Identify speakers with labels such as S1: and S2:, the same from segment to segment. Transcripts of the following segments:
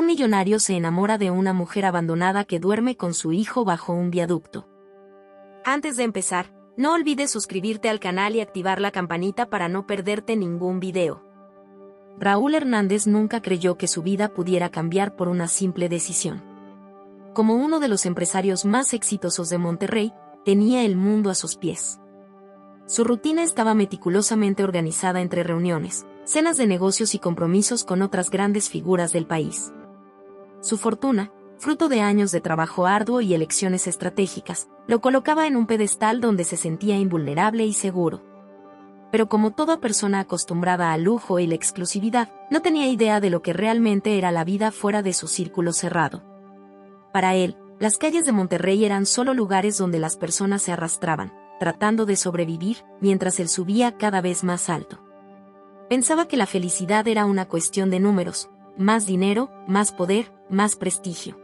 S1: Un millonario se enamora de una mujer abandonada que duerme con su hijo bajo un viaducto. Antes de empezar, no olvides suscribirte al canal y activar la campanita para no perderte ningún video. Raúl Hernández nunca creyó que su vida pudiera cambiar por una simple decisión. Como uno de los empresarios más exitosos de Monterrey, tenía el mundo a sus pies. Su rutina estaba meticulosamente organizada entre reuniones, cenas de negocios y compromisos con otras grandes figuras del país. Su fortuna, fruto de años de trabajo arduo y elecciones estratégicas, lo colocaba en un pedestal donde se sentía invulnerable y seguro. Pero como toda persona acostumbrada al lujo y la exclusividad, no tenía idea de lo que realmente era la vida fuera de su círculo cerrado. Para él, las calles de Monterrey eran solo lugares donde las personas se arrastraban, tratando de sobrevivir, mientras él subía cada vez más alto. Pensaba que la felicidad era una cuestión de números, más dinero, más poder, más prestigio.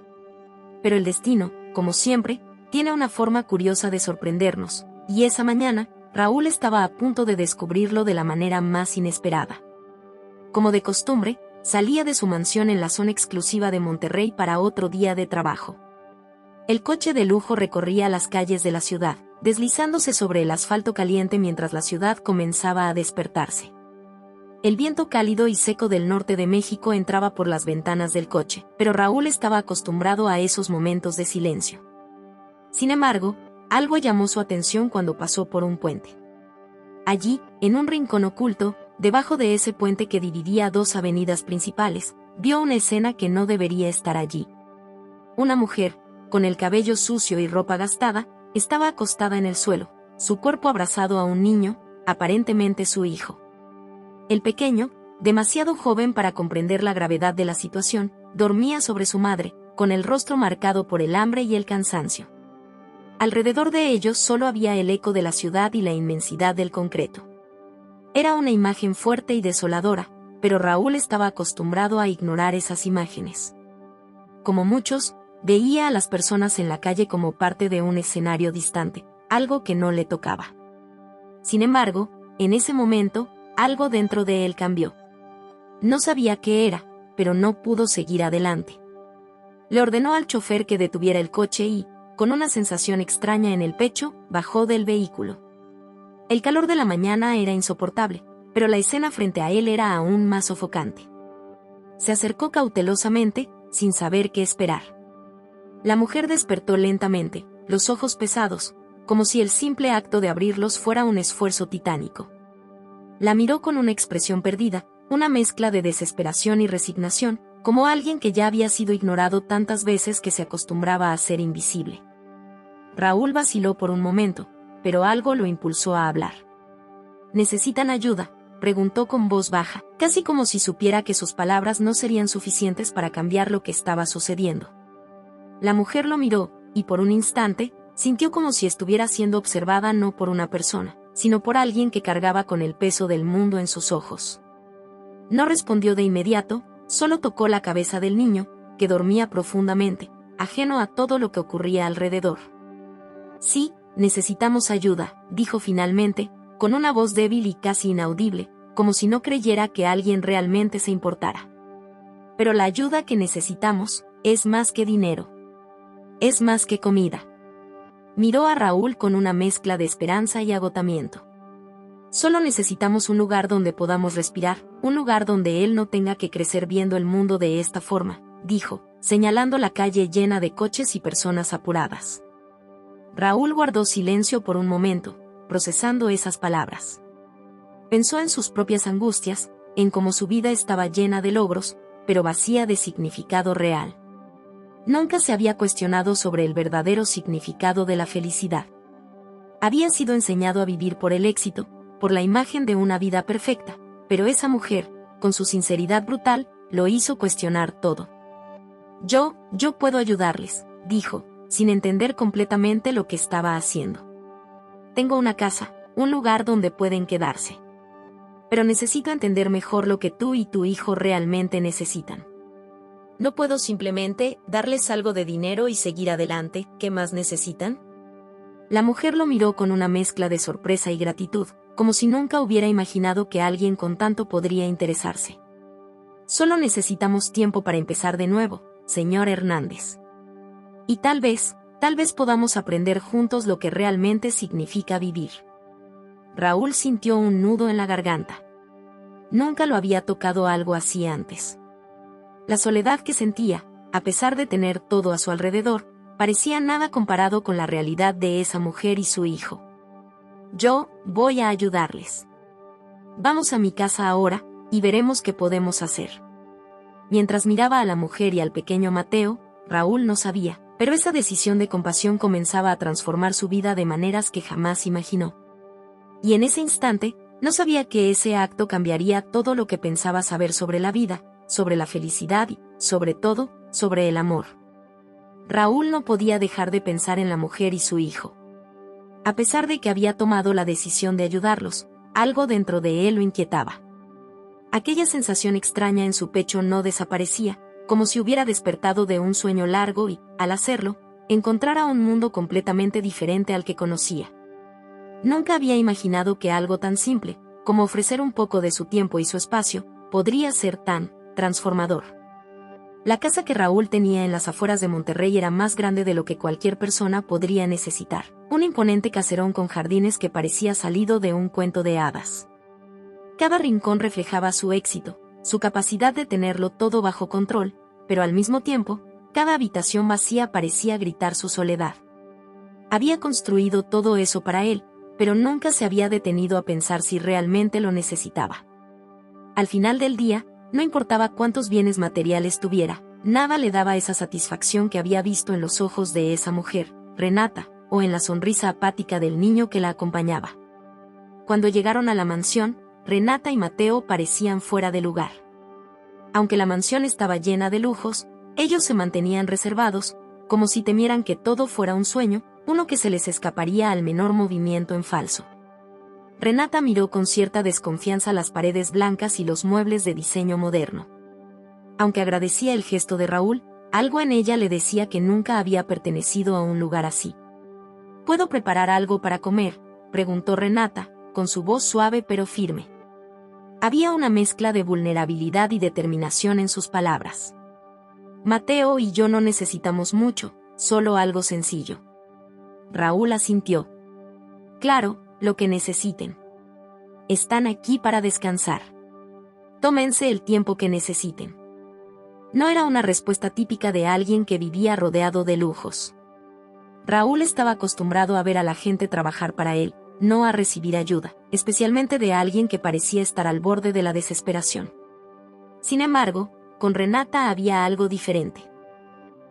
S1: Pero el destino, como siempre, tiene una forma curiosa de sorprendernos, y esa mañana, Raúl estaba a punto de descubrirlo de la manera más inesperada. Como de costumbre, salía de su mansión en la zona exclusiva de Monterrey para otro día de trabajo. El coche de lujo recorría las calles de la ciudad, deslizándose sobre el asfalto caliente mientras la ciudad comenzaba a despertarse. El viento cálido y seco del norte de México entraba por las ventanas del coche, pero Raúl estaba acostumbrado a esos momentos de silencio. Sin embargo, algo llamó su atención cuando pasó por un puente. Allí, en un rincón oculto, debajo de ese puente que dividía dos avenidas principales, vio una escena que no debería estar allí. Una mujer, con el cabello sucio y ropa gastada, estaba acostada en el suelo, su cuerpo abrazado a un niño, aparentemente su hijo. El pequeño, demasiado joven para comprender la gravedad de la situación, dormía sobre su madre, con el rostro marcado por el hambre y el cansancio. Alrededor de ellos solo había el eco de la ciudad y la inmensidad del concreto. Era una imagen fuerte y desoladora, pero Raúl estaba acostumbrado a ignorar esas imágenes. Como muchos, veía a las personas en la calle como parte de un escenario distante, algo que no le tocaba. Sin embargo, en ese momento, algo dentro de él cambió. No sabía qué era, pero no pudo seguir adelante. Le ordenó al chofer que detuviera el coche y, con una sensación extraña en el pecho, bajó del vehículo. El calor de la mañana era insoportable, pero la escena frente a él era aún más sofocante. Se acercó cautelosamente, sin saber qué esperar. La mujer despertó lentamente, los ojos pesados, como si el simple acto de abrirlos fuera un esfuerzo titánico. La miró con una expresión perdida, una mezcla de desesperación y resignación, como alguien que ya había sido ignorado tantas veces que se acostumbraba a ser invisible. Raúl vaciló por un momento, pero algo lo impulsó a hablar. ¿Necesitan ayuda?, preguntó con voz baja, casi como si supiera que sus palabras no serían suficientes para cambiar lo que estaba sucediendo. La mujer lo miró, y por un instante, sintió como si estuviera siendo observada no por una persona, sino por alguien que cargaba con el peso del mundo en sus ojos. No respondió de inmediato, solo tocó la cabeza del niño, que dormía profundamente, ajeno a todo lo que ocurría alrededor. Sí, necesitamos ayuda, dijo finalmente, con una voz débil y casi inaudible, como si no creyera que alguien realmente se importara. Pero la ayuda que necesitamos es más que dinero. Es más que comida. Miró a Raúl con una mezcla de esperanza y agotamiento. Solo necesitamos un lugar donde podamos respirar, un lugar donde él no tenga que crecer viendo el mundo de esta forma, dijo, señalando la calle llena de coches y personas apuradas. Raúl guardó silencio por un momento, procesando esas palabras. Pensó en sus propias angustias, en cómo su vida estaba llena de logros, pero vacía de significado real. Nunca se había cuestionado sobre el verdadero significado de la felicidad. Había sido enseñado a vivir por el éxito, por la imagen de una vida perfecta, pero esa mujer, con su sinceridad brutal, lo hizo cuestionar todo. Yo puedo ayudarles, dijo, sin entender completamente lo que estaba haciendo. Tengo una casa, un lugar donde pueden quedarse. Pero necesito entender mejor lo que tú y tu hijo realmente necesitan. ¿No puedo simplemente darles algo de dinero y seguir adelante? ¿Qué más necesitan? La mujer lo miró con una mezcla de sorpresa y gratitud, como si nunca hubiera imaginado que alguien con tanto podría interesarse. Solo necesitamos tiempo para empezar de nuevo, señor Hernández. Y tal vez podamos aprender juntos lo que realmente significa vivir. Raúl sintió un nudo en la garganta. Nunca lo había tocado algo así antes. La soledad que sentía, a pesar de tener todo a su alrededor, parecía nada comparado con la realidad de esa mujer y su hijo. Yo voy a ayudarles. Vamos a mi casa ahora, y veremos qué podemos hacer. Mientras miraba a la mujer y al pequeño Mateo, Raúl no sabía, pero esa decisión de compasión comenzaba a transformar su vida de maneras que jamás imaginó. Y en ese instante, no sabía que ese acto cambiaría todo lo que pensaba saber sobre la vida, sobre la felicidad y, sobre todo, sobre el amor. Raúl no podía dejar de pensar en la mujer y su hijo. A pesar de que había tomado la decisión de ayudarlos, algo dentro de él lo inquietaba. Aquella sensación extraña en su pecho no desaparecía, como si hubiera despertado de un sueño largo y, al hacerlo, encontrara un mundo completamente diferente al que conocía. Nunca había imaginado que algo tan simple, como ofrecer un poco de su tiempo y su espacio, podría ser tan transformador. La casa que Raúl tenía en las afueras de Monterrey era más grande de lo que cualquier persona podría necesitar. Un imponente caserón con jardines que parecía salido de un cuento de hadas. Cada rincón reflejaba su éxito, su capacidad de tenerlo todo bajo control, pero al mismo tiempo, cada habitación vacía parecía gritar su soledad. Había construido todo eso para él, pero nunca se había detenido a pensar si realmente lo necesitaba. Al final del día, no importaba cuántos bienes materiales tuviera, nada le daba esa satisfacción que había visto en los ojos de esa mujer, Renata, o en la sonrisa apática del niño que la acompañaba. Cuando llegaron a la mansión, Renata y Mateo parecían fuera de lugar. Aunque la mansión estaba llena de lujos, ellos se mantenían reservados, como si temieran que todo fuera un sueño, uno que se les escaparía al menor movimiento en falso. Renata miró con cierta desconfianza las paredes blancas y los muebles de diseño moderno. Aunque agradecía el gesto de Raúl, algo en ella le decía que nunca había pertenecido a un lugar así. ¿Puedo preparar algo para comer?, preguntó Renata, con su voz suave pero firme. Había una mezcla de vulnerabilidad y determinación en sus palabras. Mateo y yo no necesitamos mucho, solo algo sencillo. Raúl asintió. Claro, lo que necesiten. Están aquí para descansar. Tómense el tiempo que necesiten. No era una respuesta típica de alguien que vivía rodeado de lujos. Raúl estaba acostumbrado a ver a la gente trabajar para él, no a recibir ayuda, especialmente de alguien que parecía estar al borde de la desesperación. Sin embargo, con Renata había algo diferente.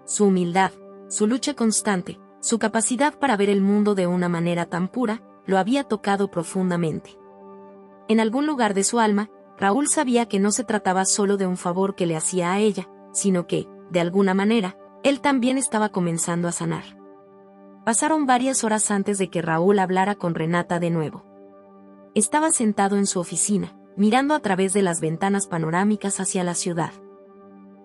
S1: Su humildad, su lucha constante, su capacidad para ver el mundo de una manera tan pura, lo había tocado profundamente. En algún lugar de su alma, Raúl sabía que no se trataba solo de un favor que le hacía a ella, sino que, de alguna manera, él también estaba comenzando a sanar. Pasaron varias horas antes de que Raúl hablara con Renata de nuevo. Estaba sentado en su oficina, mirando a través de las ventanas panorámicas hacia la ciudad.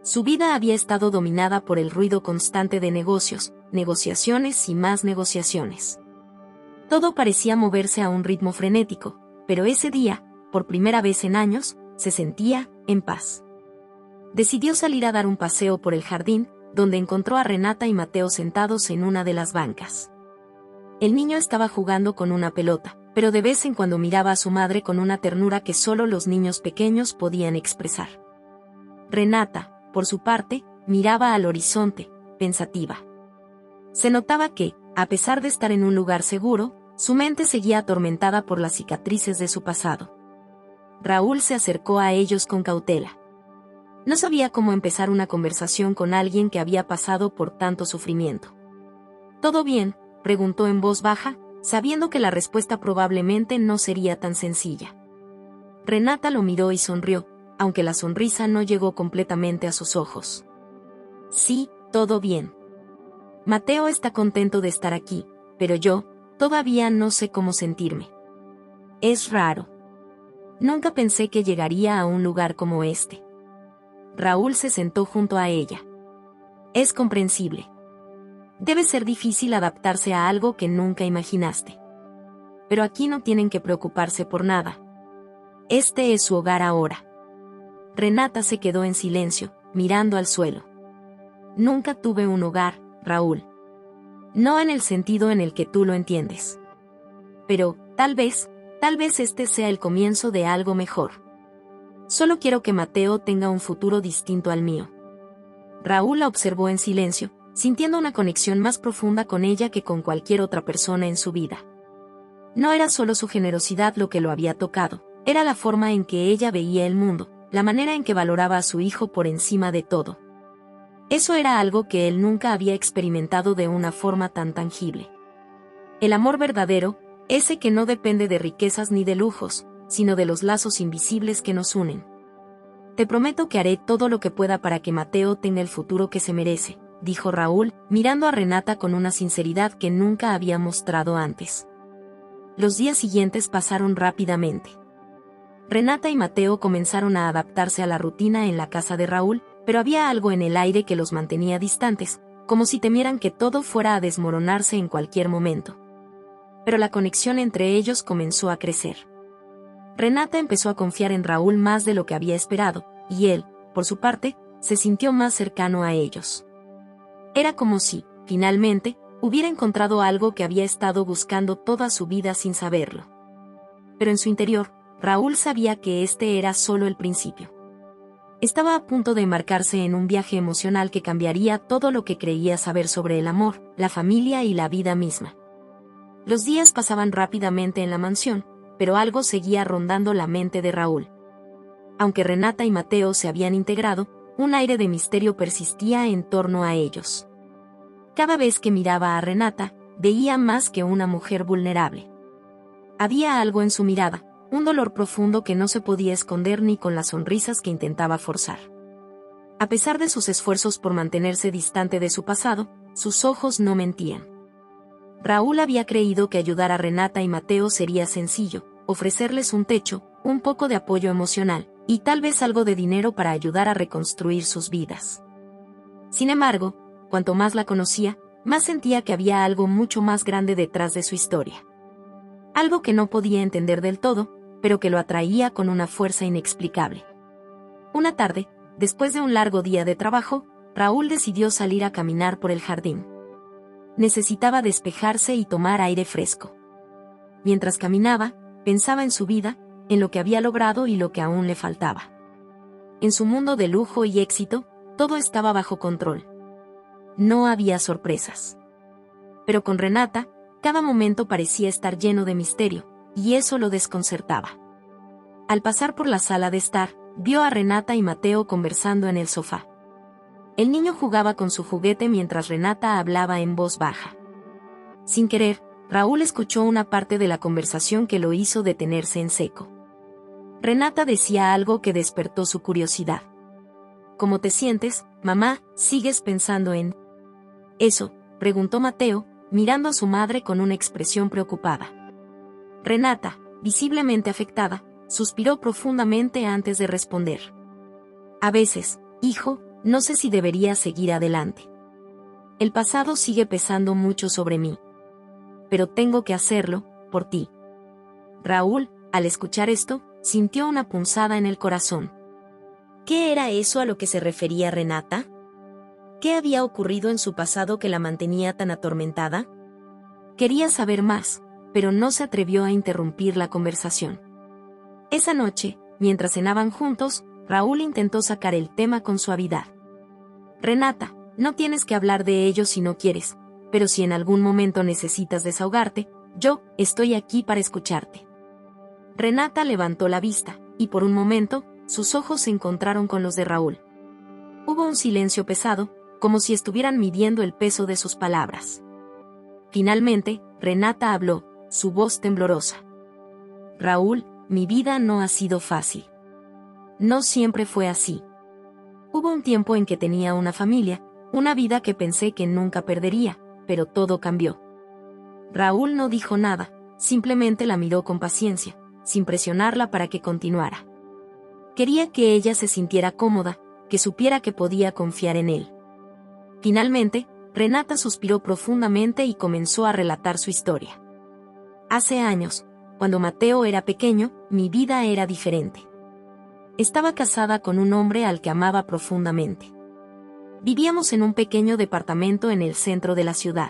S1: Su vida había estado dominada por el ruido constante de negocios, negociaciones y más negociaciones. Todo parecía moverse a un ritmo frenético, pero ese día, por primera vez en años, se sentía en paz. Decidió salir a dar un paseo por el jardín, donde encontró a Renata y Mateo sentados en una de las bancas. El niño estaba jugando con una pelota, pero de vez en cuando miraba a su madre con una ternura que solo los niños pequeños podían expresar. Renata, por su parte, miraba al horizonte, pensativa. Se notaba que, a pesar de estar en un lugar seguro, su mente seguía atormentada por las cicatrices de su pasado. Raúl se acercó a ellos con cautela. No sabía cómo empezar una conversación con alguien que había pasado por tanto sufrimiento. ¿Todo bien?, preguntó en voz baja, sabiendo que la respuesta probablemente no sería tan sencilla. Renata lo miró y sonrió, aunque la sonrisa no llegó completamente a sus ojos. Sí, todo bien. Mateo está contento de estar aquí, pero yo, todavía no sé cómo sentirme. Es raro. Nunca pensé que llegaría a un lugar como este. Raúl se sentó junto a ella. Es comprensible. Debe ser difícil adaptarse a algo que nunca imaginaste. Pero aquí no tienen que preocuparse por nada. Este es su hogar ahora. Renata se quedó en silencio, mirando al suelo. Nunca tuve un hogar, Raúl. No en el sentido en el que tú lo entiendes. Pero, tal vez este sea el comienzo de algo mejor. Solo quiero que Mateo tenga un futuro distinto al mío. Raúl la observó en silencio, sintiendo una conexión más profunda con ella que con cualquier otra persona en su vida. No era solo su generosidad lo que lo había tocado, era la forma en que ella veía el mundo, la manera en que valoraba a su hijo por encima de todo. Eso era algo que él nunca había experimentado de una forma tan tangible. El amor verdadero, ese que no depende de riquezas ni de lujos, sino de los lazos invisibles que nos unen. Te prometo que haré todo lo que pueda para que Mateo tenga el futuro que se merece, dijo Raúl, mirando a Renata con una sinceridad que nunca había mostrado antes. Los días siguientes pasaron rápidamente. Renata y Mateo comenzaron a adaptarse a la rutina en la casa de Raúl, pero había algo en el aire que los mantenía distantes, como si temieran que todo fuera a desmoronarse en cualquier momento. Pero la conexión entre ellos comenzó a crecer. Renata empezó a confiar en Raúl más de lo que había esperado, y él, por su parte, se sintió más cercano a ellos. Era como si, finalmente, hubiera encontrado algo que había estado buscando toda su vida sin saberlo. Pero en su interior, Raúl sabía que este era solo el principio. Estaba a punto de embarcarse en un viaje emocional que cambiaría todo lo que creía saber sobre el amor, la familia y la vida misma. Los días pasaban rápidamente en la mansión, pero algo seguía rondando la mente de Raúl. Aunque Renata y Mateo se habían integrado, un aire de misterio persistía en torno a ellos. Cada vez que miraba a Renata, veía más que una mujer vulnerable. Había algo en su mirada, un dolor profundo que no se podía esconder ni con las sonrisas que intentaba forzar. A pesar de sus esfuerzos por mantenerse distante de su pasado, sus ojos no mentían. Raúl había creído que ayudar a Renata y Mateo sería sencillo, ofrecerles un techo, un poco de apoyo emocional, y tal vez algo de dinero para ayudar a reconstruir sus vidas. Sin embargo, cuanto más la conocía, más sentía que había algo mucho más grande detrás de su historia. Algo que no podía entender del todo, pero que lo atraía con una fuerza inexplicable. Una tarde, después de un largo día de trabajo, Raúl decidió salir a caminar por el jardín. Necesitaba despejarse y tomar aire fresco. Mientras caminaba, pensaba en su vida, en lo que había logrado y lo que aún le faltaba. En su mundo de lujo y éxito, todo estaba bajo control. No había sorpresas. Pero con Renata, cada momento parecía estar lleno de misterio, y eso lo desconcertaba. Al pasar por la sala de estar, vio a Renata y Mateo conversando en el sofá. El niño jugaba con su juguete mientras Renata hablaba en voz baja. Sin querer, Raúl escuchó una parte de la conversación que lo hizo detenerse en seco. Renata decía algo que despertó su curiosidad. ¿Cómo te sientes, mamá? ¿Sigues pensando en eso?, preguntó Mateo, mirando a su madre con una expresión preocupada. Renata, visiblemente afectada, suspiró profundamente antes de responder. A veces, hijo, no sé si debería seguir adelante. El pasado sigue pesando mucho sobre mí. Pero tengo que hacerlo, por ti. Raúl, al escuchar esto, sintió una punzada en el corazón. ¿Qué era eso a lo que se refería Renata? ¿Qué había ocurrido en su pasado que la mantenía tan atormentada? Quería saber más, pero no se atrevió a interrumpir la conversación. Esa noche, mientras cenaban juntos, Raúl intentó sacar el tema con suavidad. Renata, no tienes que hablar de ello si no quieres, pero si en algún momento necesitas desahogarte, yo estoy aquí para escucharte. Renata levantó la vista, y por un momento, sus ojos se encontraron con los de Raúl. Hubo un silencio pesado, como si estuvieran midiendo el peso de sus palabras. Finalmente, Renata habló, su voz temblorosa. Raúl, mi vida no ha sido fácil. No siempre fue así. Hubo un tiempo en que tenía una familia, una vida que pensé que nunca perdería, pero todo cambió. Raúl no dijo nada, simplemente la miró con paciencia, sin presionarla para que continuara. Quería que ella se sintiera cómoda, que supiera que podía confiar en él. Finalmente, Renata suspiró profundamente y comenzó a relatar su historia. Hace años, cuando Mateo era pequeño, mi vida era diferente. Estaba casada con un hombre al que amaba profundamente. Vivíamos en un pequeño departamento en el centro de la ciudad.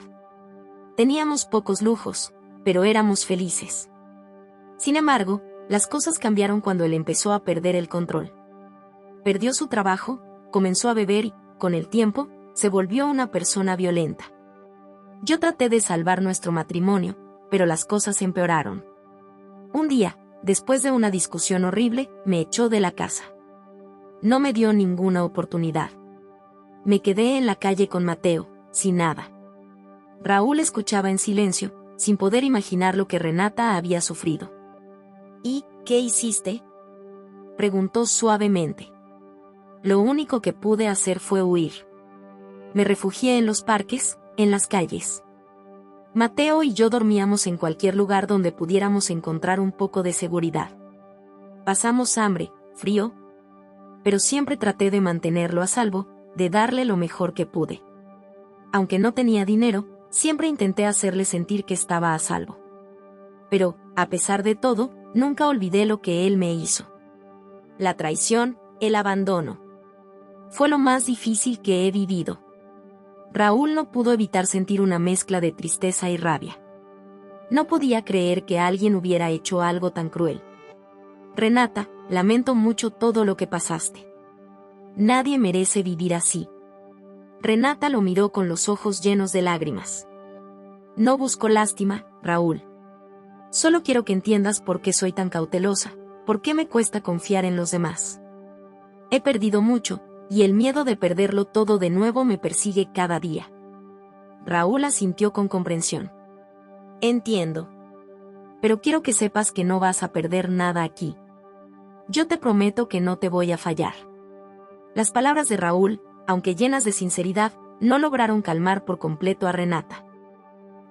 S1: Teníamos pocos lujos, pero éramos felices. Sin embargo, las cosas cambiaron cuando él empezó a perder el control. Perdió su trabajo, comenzó a beber y, con el tiempo, se volvió una persona violenta. Yo traté de salvar nuestro matrimonio, pero las cosas empeoraron. Un día, después de una discusión horrible, me echó de la casa. No me dio ninguna oportunidad. Me quedé en la calle con Mateo, sin nada. Raúl escuchaba en silencio, sin poder imaginar lo que Renata había sufrido. ¿Y qué hiciste?, preguntó suavemente. Lo único que pude hacer fue huir. Me refugié en los parques, en las calles. Mateo y yo dormíamos en cualquier lugar donde pudiéramos encontrar un poco de seguridad. Pasamos hambre, frío, pero siempre traté de mantenerlo a salvo, de darle lo mejor que pude. Aunque no tenía dinero, siempre intenté hacerle sentir que estaba a salvo. Pero, a pesar de todo, nunca olvidé lo que él me hizo. La traición, el abandono. Fue lo más difícil que he vivido. Raúl no pudo evitar sentir una mezcla de tristeza y rabia. No podía creer que alguien hubiera hecho algo tan cruel. Renata, lamento mucho todo lo que pasaste. Nadie merece vivir así. Renata lo miró con los ojos llenos de lágrimas. No busco lástima, Raúl. Solo quiero que entiendas por qué soy tan cautelosa, por qué me cuesta confiar en los demás. He perdido mucho, y el miedo de perderlo todo de nuevo me persigue cada día. Raúl asintió con comprensión. Entiendo. Pero quiero que sepas que no vas a perder nada aquí. Yo te prometo que no te voy a fallar. Las palabras de Raúl, aunque llenas de sinceridad, no lograron calmar por completo a Renata.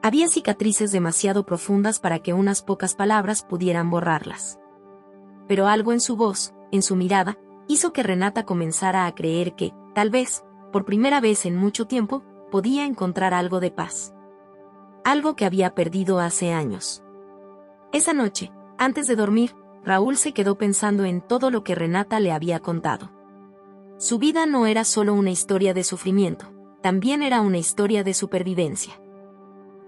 S1: Había cicatrices demasiado profundas para que unas pocas palabras pudieran borrarlas. Pero algo en su voz, en su mirada, hizo que Renata comenzara a creer que, tal vez, por primera vez en mucho tiempo, podía encontrar algo de paz. Algo que había perdido hace años. Esa noche, antes de dormir, Raúl se quedó pensando en todo lo que Renata le había contado. Su vida no era solo una historia de sufrimiento, también era una historia de supervivencia.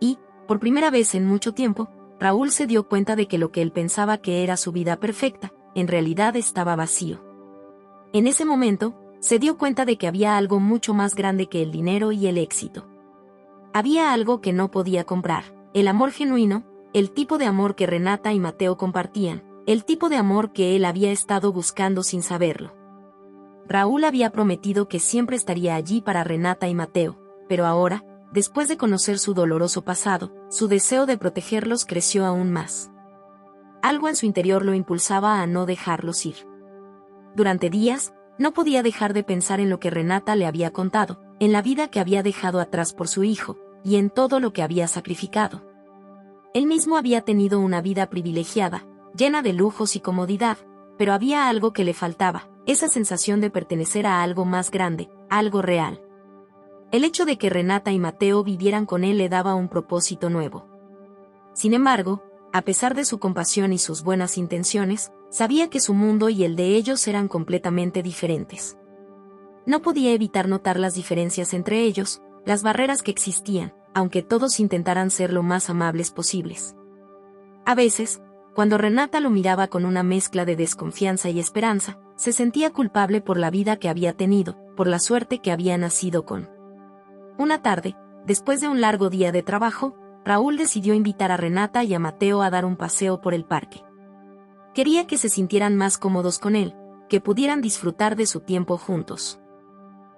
S1: Y, por primera vez en mucho tiempo, Raúl se dio cuenta de que lo que él pensaba que era su vida perfecta, en realidad estaba vacío. En ese momento, se dio cuenta de que había algo mucho más grande que el dinero y el éxito. Había algo que no podía comprar, el amor genuino, el tipo de amor que Renata y Mateo compartían, el tipo de amor que él había estado buscando sin saberlo. Raúl había prometido que siempre estaría allí para Renata y Mateo, pero ahora, después de conocer su doloroso pasado, su deseo de protegerlos creció aún más. Algo en su interior lo impulsaba a no dejarlos ir. Durante días, no podía dejar de pensar en lo que Renata le había contado, en la vida que había dejado atrás por su hijo, y en todo lo que había sacrificado. Él mismo había tenido una vida privilegiada, llena de lujos y comodidad, pero había algo que le faltaba, esa sensación de pertenecer a algo más grande, algo real. El hecho de que Renata y Mateo vivieran con él le daba un propósito nuevo. Sin embargo, a pesar de su compasión y sus buenas intenciones, sabía que su mundo y el de ellos eran completamente diferentes. No podía evitar notar las diferencias entre ellos, las barreras que existían, aunque todos intentaran ser lo más amables posibles. A veces, cuando Renata lo miraba con una mezcla de desconfianza y esperanza, se sentía culpable por la vida que había tenido, por la suerte que había nacido con. Una tarde, después de un largo día de trabajo, Raúl decidió invitar a Renata y a Mateo a dar un paseo por el parque. Quería que se sintieran más cómodos con él, que pudieran disfrutar de su tiempo juntos.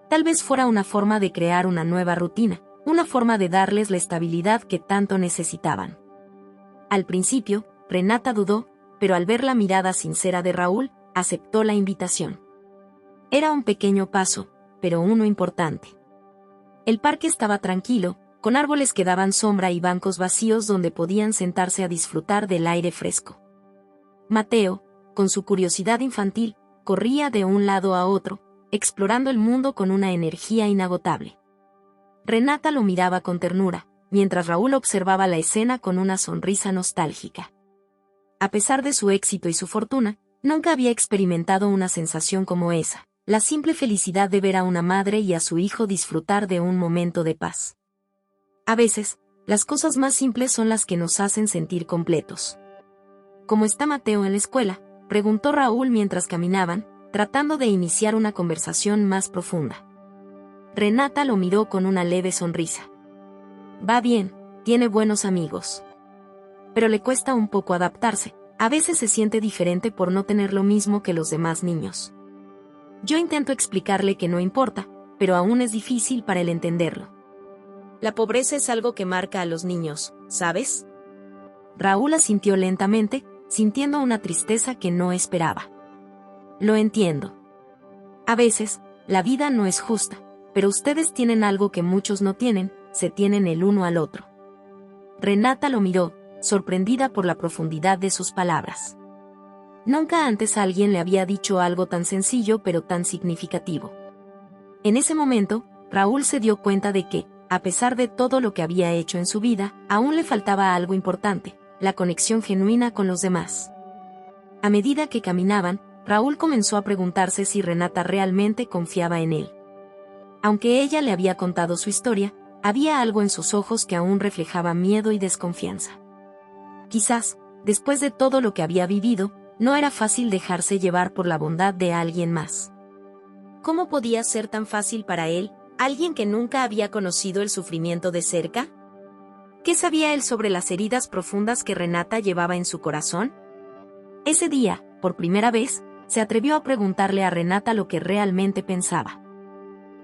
S1: Tal vez fuera una forma de crear una nueva rutina, una forma de darles la estabilidad que tanto necesitaban. Al principio, Renata dudó, pero al ver la mirada sincera de Raúl, aceptó la invitación. Era un pequeño paso, pero uno importante. El parque estaba tranquilo, con árboles que daban sombra y bancos vacíos donde podían sentarse a disfrutar del aire fresco. Mateo, con su curiosidad infantil, corría de un lado a otro, explorando el mundo con una energía inagotable. Renata lo miraba con ternura, mientras Raúl observaba la escena con una sonrisa nostálgica. A pesar de su éxito y su fortuna, Nunca había experimentado una sensación como esa, la simple felicidad de ver a una madre y a su hijo disfrutar de un momento de paz. A veces, las cosas más simples son las que nos hacen sentir completos. ¿Cómo está Mateo en la escuela?, preguntó Raúl mientras caminaban, tratando de iniciar una conversación más profunda. Renata lo miró con una leve sonrisa. Va bien, tiene buenos amigos. Pero le cuesta un poco adaptarse, a veces se siente diferente por no tener lo mismo que los demás niños. Yo intento explicarle que no importa, pero aún es difícil para él entenderlo. La pobreza es algo que marca a los niños, ¿sabes? Raúl asintió lentamente, sintiendo una tristeza que no esperaba. Lo entiendo. A veces, la vida no es justa, pero ustedes tienen algo que muchos no tienen, se tienen el uno al otro. Renata lo miró, sorprendida por la profundidad de sus palabras. Nunca antes alguien le había dicho algo tan sencillo pero tan significativo. En ese momento, Raúl se dio cuenta de que, a pesar de todo lo que había hecho en su vida, aún le faltaba algo importante, la conexión genuina con los demás. A medida que caminaban, Raúl comenzó a preguntarse si Renata realmente confiaba en él. Aunque ella le había contado su historia, había algo en sus ojos que aún reflejaba miedo y desconfianza. Quizás, después de todo lo que había vivido, no era fácil dejarse llevar por la bondad de alguien más. ¿Cómo podía ser tan fácil para él, alguien que nunca había conocido el sufrimiento de cerca? ¿Qué sabía él sobre las heridas profundas que Renata llevaba en su corazón? Ese día, por primera vez, se atrevió a preguntarle a Renata lo que realmente pensaba.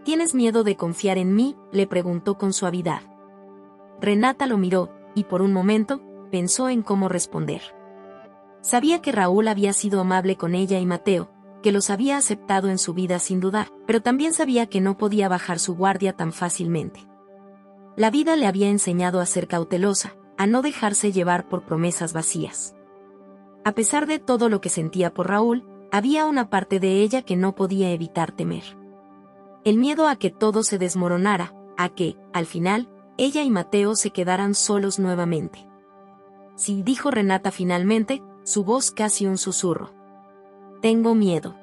S1: ¿Tienes miedo de confiar en mí?, le preguntó con suavidad. Renata lo miró, y por un momento, pensó en cómo responder. Sabía que Raúl había sido amable con ella y Mateo, que los había aceptado en su vida sin dudar, pero también sabía que no podía bajar su guardia tan fácilmente. La vida le había enseñado a ser cautelosa, a no dejarse llevar por promesas vacías. A pesar de todo lo que sentía por Raúl, había una parte de ella que no podía evitar temer. El miedo a que todo se desmoronara, a que, al final, ella y Mateo se quedaran solos nuevamente. Sí, dijo Renata finalmente, su voz casi un susurro. Tengo miedo.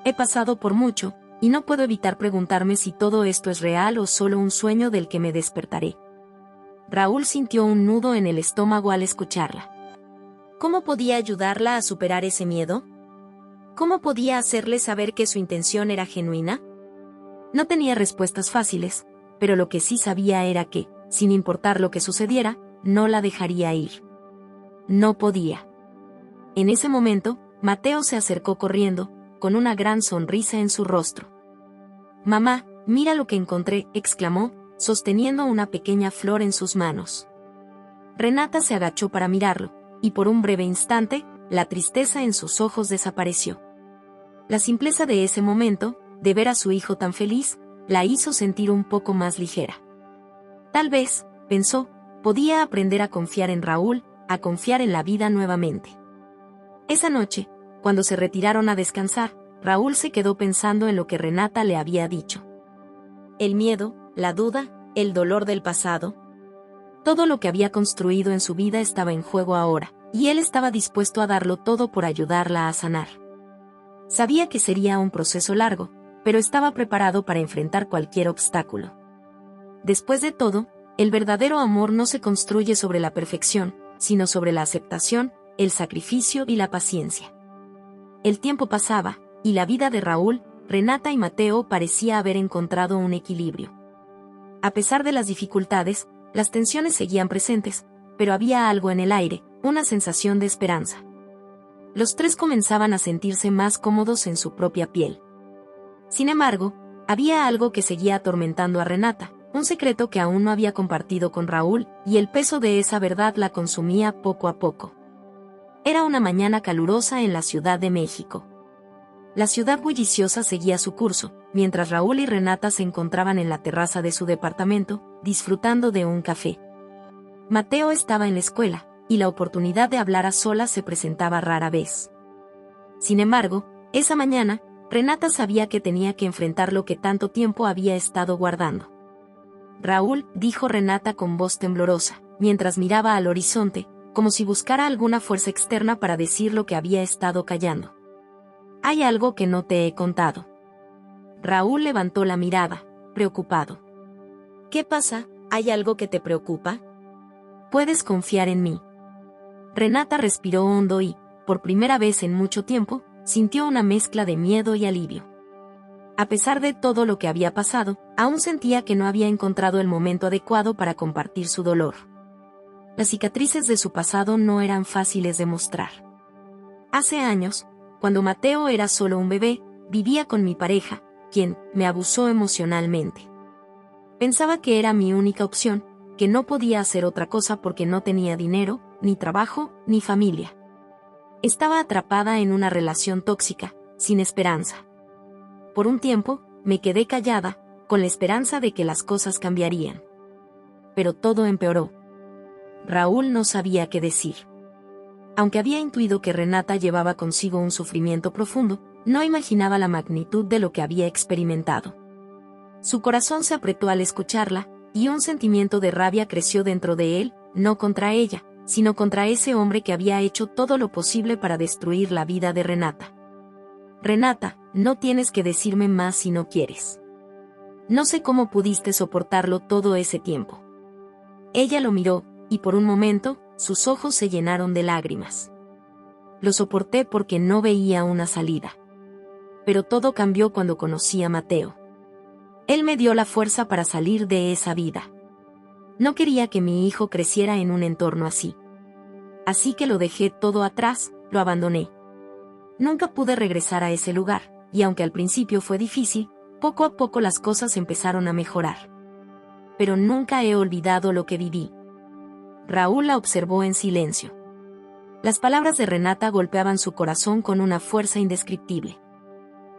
S1: He pasado por mucho, y no puedo evitar preguntarme si todo esto es real o solo un sueño del que me despertaré. Raúl sintió un nudo en el estómago al escucharla. ¿Cómo podía ayudarla a superar ese miedo? ¿Cómo podía hacerle saber que su intención era genuina? No tenía respuestas fáciles, pero lo que sí sabía era que, sin importar lo que sucediera, no la dejaría ir. No podía. En ese momento, Mateo se acercó corriendo, con una gran sonrisa en su rostro. «Mamá, mira lo que encontré», exclamó, sosteniendo una pequeña flor en sus manos. Renata se agachó para mirarlo, y por un breve instante, la tristeza en sus ojos desapareció. La simpleza de ese momento, de ver a su hijo tan feliz, la hizo sentir un poco más ligera. Tal vez, pensó, podía aprender a confiar en Raúl, a confiar en la vida nuevamente. Esa noche, cuando se retiraron a descansar, Raúl se quedó pensando en lo que Renata le había dicho. El miedo, la duda, el dolor del pasado. Todo lo que había construido en su vida estaba en juego ahora, y él estaba dispuesto a darlo todo por ayudarla a sanar. Sabía que sería un proceso largo, pero estaba preparado para enfrentar cualquier obstáculo. Después de todo, el verdadero amor no se construye sobre la perfección, sino sobre la aceptación, el sacrificio y la paciencia. El tiempo pasaba, y la vida de Raúl, Renata y Mateo parecía haber encontrado un equilibrio. A pesar de las dificultades, las tensiones seguían presentes, pero había algo en el aire, una sensación de esperanza. Los tres comenzaban a sentirse más cómodos en su propia piel. Sin embargo, había algo que seguía atormentando a Renata, un secreto que aún no había compartido con Raúl, y el peso de esa verdad la consumía poco a poco. Era una mañana calurosa en la Ciudad de México. La ciudad bulliciosa seguía su curso, mientras Raúl y Renata se encontraban en la terraza de su departamento, disfrutando de un café. Mateo estaba en la escuela, y la oportunidad de hablar a solas se presentaba rara vez. Sin embargo, esa mañana, Renata sabía que tenía que enfrentar lo que tanto tiempo había estado guardando. Raúl, dijo Renata con voz temblorosa, mientras miraba al horizonte, como si buscara alguna fuerza externa para decir lo que había estado callando. «Hay algo que no te he contado». Raúl levantó la mirada, preocupado. «¿Qué pasa? ¿Hay algo que te preocupa?» «Puedes confiar en mí». Renata respiró hondo y, por primera vez en mucho tiempo, sintió una mezcla de miedo y alivio. A pesar de todo lo que había pasado, aún sentía que no había encontrado el momento adecuado para compartir su dolor. Las cicatrices de su pasado no eran fáciles de mostrar. Hace años, cuando Mateo era solo un bebé, vivía con mi pareja, quien me abusó emocionalmente. Pensaba que era mi única opción, que no podía hacer otra cosa porque no tenía dinero, ni trabajo, ni familia. Estaba atrapada en una relación tóxica, sin esperanza. Por un tiempo, me quedé callada, con la esperanza de que las cosas cambiarían. Pero todo empeoró. Raúl no sabía qué decir. Aunque había intuido que Renata llevaba consigo un sufrimiento profundo, no imaginaba la magnitud de lo que había experimentado. Su corazón se apretó al escucharla, y un sentimiento de rabia creció dentro de él, no contra ella, sino contra ese hombre que había hecho todo lo posible para destruir la vida de Renata. «Renata, no tienes que decirme más si no quieres. No sé cómo pudiste soportarlo todo ese tiempo». Ella lo miró, y por un momento, sus ojos se llenaron de lágrimas. «Lo soporté porque no veía una salida. Pero todo cambió cuando conocí a Mateo. Él me dio la fuerza para salir de esa vida. No quería que mi hijo creciera en un entorno así. Así que lo dejé todo atrás, lo abandoné. Nunca pude regresar a ese lugar, y aunque al principio fue difícil, poco a poco las cosas empezaron a mejorar. Pero nunca he olvidado lo que viví». Raúl la observó en silencio. Las palabras de Renata golpeaban su corazón con una fuerza indescriptible.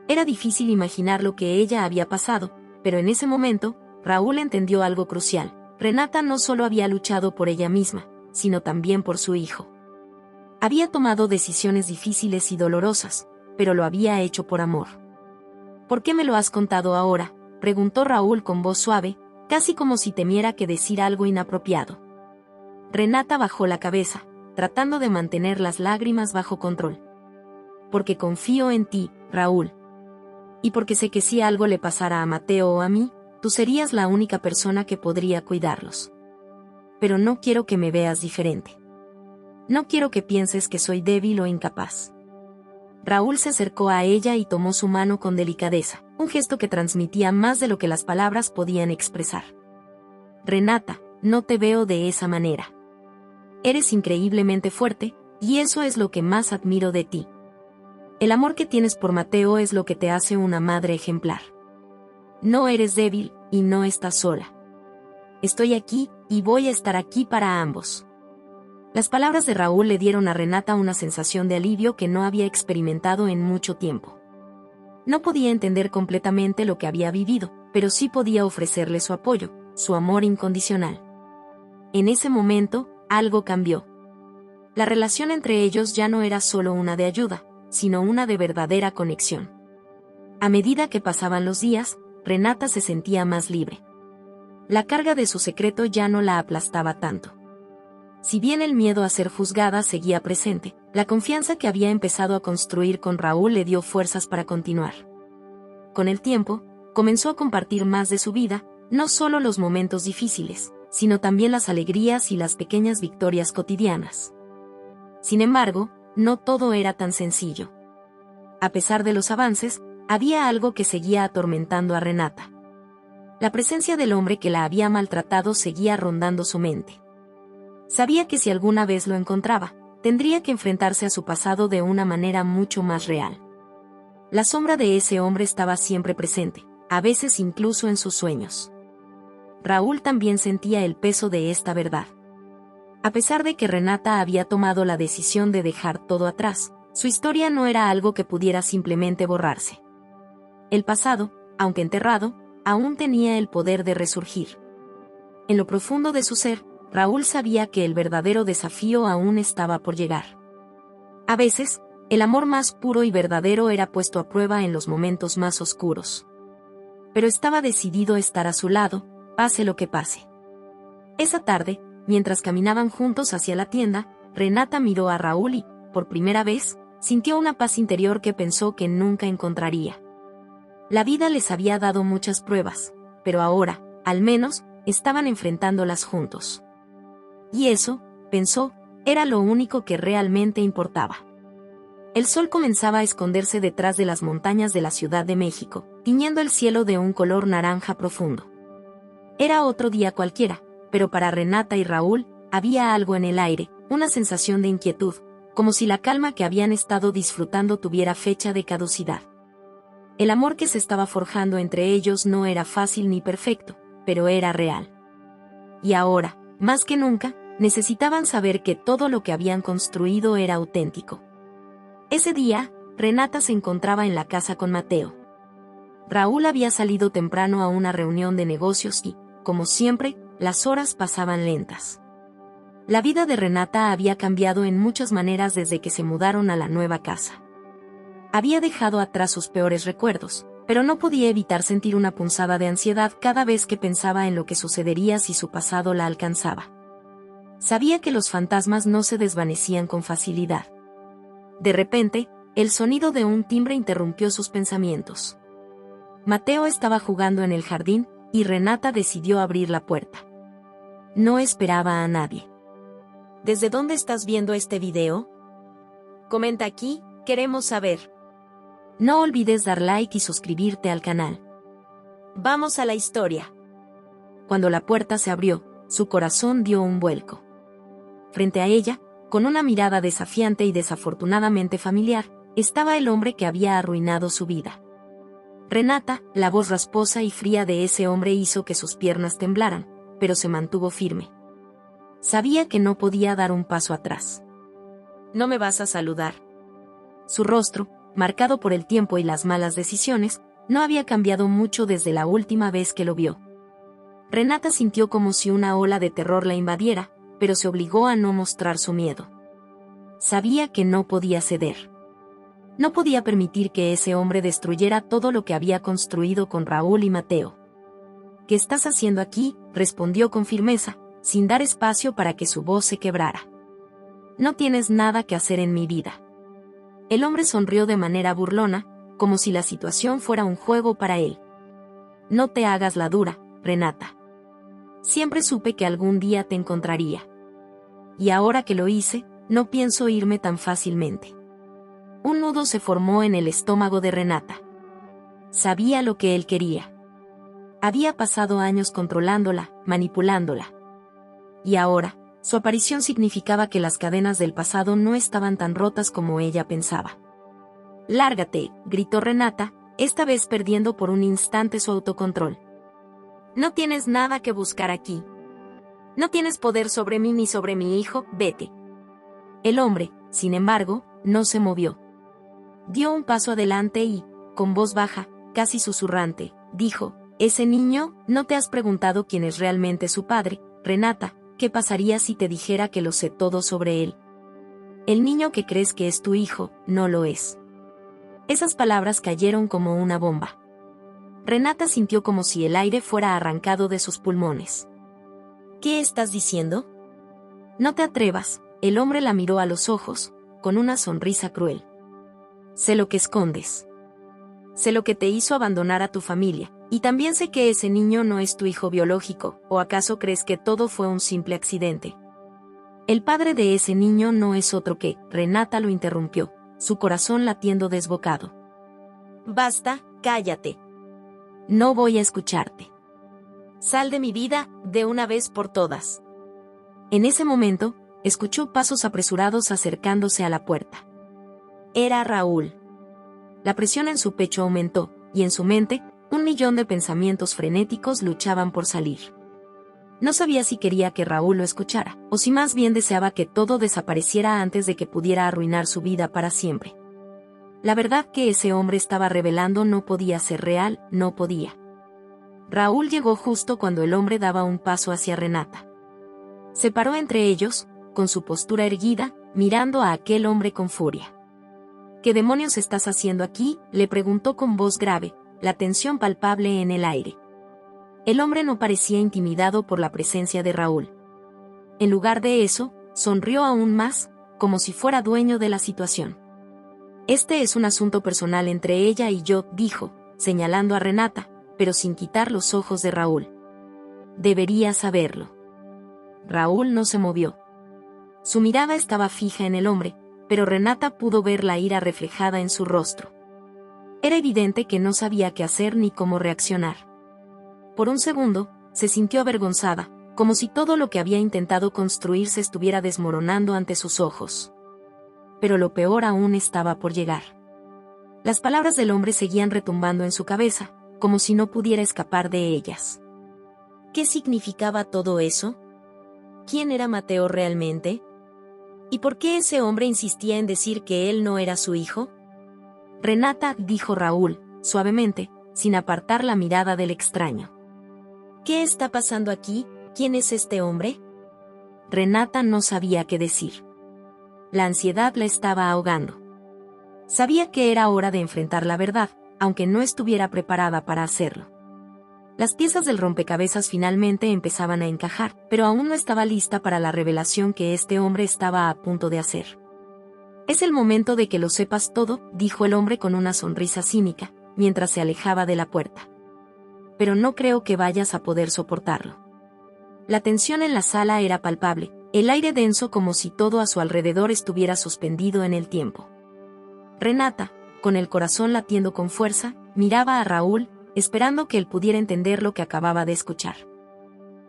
S1: Era difícil imaginar lo que ella había pasado, pero en ese momento, Raúl entendió algo crucial. Renata no solo había luchado por ella misma, sino también por su hijo. Había tomado decisiones difíciles y dolorosas, pero lo había hecho por amor. «¿Por qué me lo has contado ahora?», preguntó Raúl con voz suave, casi como si temiera que decir algo inapropiado. Renata bajó la cabeza, tratando de mantener las lágrimas bajo control. «Porque confío en ti, Raúl. Y porque sé que si algo le pasara a Mateo o a mí, tú serías la única persona que podría cuidarlos. Pero no quiero que me veas diferente. No quiero que pienses que soy débil o incapaz». Raúl se acercó a ella y tomó su mano con delicadeza, un gesto que transmitía más de lo que las palabras podían expresar. «Renata, no te veo de esa manera. Eres increíblemente fuerte, y eso es lo que más admiro de ti. El amor que tienes por Mateo es lo que te hace una madre ejemplar. No eres débil, y no estás sola. Estoy aquí, y voy a estar aquí para ambos». Las palabras de Raúl le dieron a Renata una sensación de alivio que no había experimentado en mucho tiempo. No podía entender completamente lo que había vivido, pero sí podía ofrecerle su apoyo, su amor incondicional. En ese momento, algo cambió. La relación entre ellos ya no era solo una de ayuda, sino una de verdadera conexión. A medida que pasaban los días, Renata se sentía más libre. La carga de su secreto ya no la aplastaba tanto. Si bien el miedo a ser juzgada seguía presente, la confianza que había empezado a construir con Raúl le dio fuerzas para continuar. Con el tiempo, comenzó a compartir más de su vida, no solo los momentos difíciles, sino también las alegrías y las pequeñas victorias cotidianas. Sin embargo, no todo era tan sencillo. A pesar de los avances, había algo que seguía atormentando a Renata. La presencia del hombre que la había maltratado seguía rondando su mente. Sabía que si alguna vez lo encontraba, tendría que enfrentarse a su pasado de una manera mucho más real. La sombra de ese hombre estaba siempre presente, a veces incluso en sus sueños. Raúl también sentía el peso de esta verdad. A pesar de que Renata había tomado la decisión de dejar todo atrás, su historia no era algo que pudiera simplemente borrarse. El pasado, aunque enterrado, aún tenía el poder de resurgir. En lo profundo de su ser, Raúl sabía que el verdadero desafío aún estaba por llegar. A veces, el amor más puro y verdadero era puesto a prueba en los momentos más oscuros. Pero estaba decidido a estar a su lado, pase lo que pase. Esa tarde, mientras caminaban juntos hacia la tienda, Renata miró a Raúl y, por primera vez, sintió una paz interior que pensó que nunca encontraría. La vida les había dado muchas pruebas, pero ahora, al menos, estaban enfrentándolas juntos. Y eso, pensó, era lo único que realmente importaba. El sol comenzaba a esconderse detrás de las montañas de la Ciudad de México, tiñendo el cielo de un color naranja profundo. Era otro día cualquiera, pero para Renata y Raúl, había algo en el aire, una sensación de inquietud, como si la calma que habían estado disfrutando tuviera fecha de caducidad. El amor que se estaba forjando entre ellos no era fácil ni perfecto, pero era real. Y ahora, más que nunca, necesitaban saber que todo lo que habían construido era auténtico. Ese día, Renata se encontraba en la casa con Mateo. Raúl había salido temprano a una reunión de negocios y, como siempre, las horas pasaban lentas. La vida de Renata había cambiado en muchas maneras desde que se mudaron a la nueva casa. Había dejado atrás sus peores recuerdos, pero no podía evitar sentir una punzada de ansiedad cada vez que pensaba en lo que sucedería si su pasado la alcanzaba. Sabía que los fantasmas no se desvanecían con facilidad. De repente, el sonido de un timbre interrumpió sus pensamientos. Mateo estaba jugando en el jardín, y Renata decidió abrir la puerta. No esperaba a nadie. ¿Desde dónde estás viendo este video? Comenta aquí, queremos saber. No olvides dar like y suscribirte al canal. Vamos a la historia. Cuando la puerta se abrió, su corazón dio un vuelco. Frente a ella, con una mirada desafiante y desafortunadamente familiar, estaba el hombre que había arruinado su vida. Renata, la voz rasposa y fría de ese hombre hizo que sus piernas temblaran, pero se mantuvo firme. Sabía que no podía dar un paso atrás. ¿No me vas a saludar? Su rostro, marcado por el tiempo y las malas decisiones, no había cambiado mucho desde la última vez que lo vio. Renata sintió como si una ola de terror la invadiera, pero se obligó a no mostrar su miedo. Sabía que no podía ceder. No podía permitir que ese hombre destruyera todo lo que había construido con Raúl y Mateo. ¿Qué estás haciendo aquí?, respondió con firmeza, sin dar espacio para que su voz se quebrara. No tienes nada que hacer en mi vida. El hombre sonrió de manera burlona, como si la situación fuera un juego para él. No te hagas la dura, Renata. Siempre supe que algún día te encontraría. Y ahora que lo hice, no pienso irme tan fácilmente. Un nudo se formó en el estómago de Renata. Sabía lo que él quería. Había pasado años controlándola, manipulándola. Y ahora, su aparición significaba que las cadenas del pasado no estaban tan rotas como ella pensaba. «Lárgate», gritó Renata, esta vez perdiendo por un instante su autocontrol. «No tienes nada que buscar aquí. No tienes poder sobre mí ni sobre mi hijo, vete». El hombre, sin embargo, no se movió. Dio un paso adelante y, con voz baja, casi susurrante, dijo: «Ese niño, ¿no te has preguntado quién es realmente su padre, Renata? ¿Qué pasaría si te dijera que lo sé todo sobre él? El niño que crees que es tu hijo, no lo es». Esas palabras cayeron como una bomba. Renata sintió como si el aire fuera arrancado de sus pulmones. «¿Qué estás diciendo?» «No te atrevas», el hombre la miró a los ojos, con una sonrisa cruel. «Sé lo que escondes. Sé lo que te hizo abandonar a tu familia, y también sé que ese niño no es tu hijo biológico, ¿o acaso crees que todo fue un simple accidente?» «El padre de ese niño no es otro que», Renata lo interrumpió, su corazón latiendo desbocado. «Basta, cállate. No voy a escucharte. Sal de mi vida, de una vez por todas». En ese momento, escuchó pasos apresurados acercándose a la puerta. Era Raúl. La presión en su pecho aumentó, y en su mente, 1.000.000 de pensamientos frenéticos luchaban por salir. No sabía si quería que Raúl lo escuchara, o si más bien deseaba que todo desapareciera antes de que pudiera arruinar su vida para siempre. La verdad que ese hombre estaba revelando no podía ser real, no podía. Raúl llegó justo cuando el hombre daba un paso hacia Renata. Se paró entre ellos, con su postura erguida, mirando a aquel hombre con furia. «¿Qué demonios estás haciendo aquí?», le preguntó con voz grave, la tensión palpable en el aire. El hombre no parecía intimidado por la presencia de Raúl. En lugar de eso, sonrió aún más, como si fuera dueño de la situación. Este es un asunto personal entre ella y yo, dijo, señalando a Renata, pero sin quitar los ojos de Raúl. Debería saberlo. Raúl no se movió. Su mirada estaba fija en el hombre, pero Renata pudo ver la ira reflejada en su rostro. Era evidente que no sabía qué hacer ni cómo reaccionar. Por un segundo, se sintió avergonzada, como si todo lo que había intentado construir se estuviera desmoronando ante sus ojos. Pero lo peor aún estaba por llegar. Las palabras del hombre seguían retumbando en su cabeza, como si no pudiera escapar de ellas. ¿Qué significaba todo eso? ¿Quién era Mateo realmente? ¿Y por qué ese hombre insistía en decir que él no era su hijo? Renata, dijo Raúl, suavemente, sin apartar la mirada del extraño. ¿Qué está pasando aquí? ¿Quién es este hombre? Renata no sabía qué decir. La ansiedad la estaba ahogando. Sabía que era hora de enfrentar la verdad, aunque no estuviera preparada para hacerlo. Las piezas del rompecabezas finalmente empezaban a encajar, pero aún no estaba lista para la revelación que este hombre estaba a punto de hacer. Es el momento de que lo sepas todo, dijo el hombre con una sonrisa cínica, mientras se alejaba de la puerta. Pero no creo que vayas a poder soportarlo. La tensión en la sala era palpable, el aire denso como si todo a su alrededor estuviera suspendido en el tiempo. Renata, con el corazón latiendo con fuerza, miraba a Raúl, esperando que él pudiera entender lo que acababa de escuchar.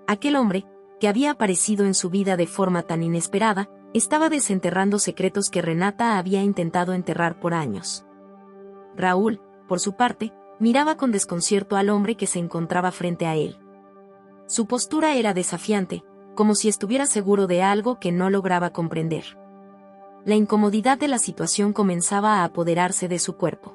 S1: Aquel hombre, que había aparecido en su vida de forma tan inesperada, estaba desenterrando secretos que Renata había intentado enterrar por años. Raúl, por su parte, miraba con desconcierto al hombre que se encontraba frente a él. Su postura era desafiante, como si estuviera seguro de algo que no lograba comprender. La incomodidad de la situación comenzaba a apoderarse de su cuerpo.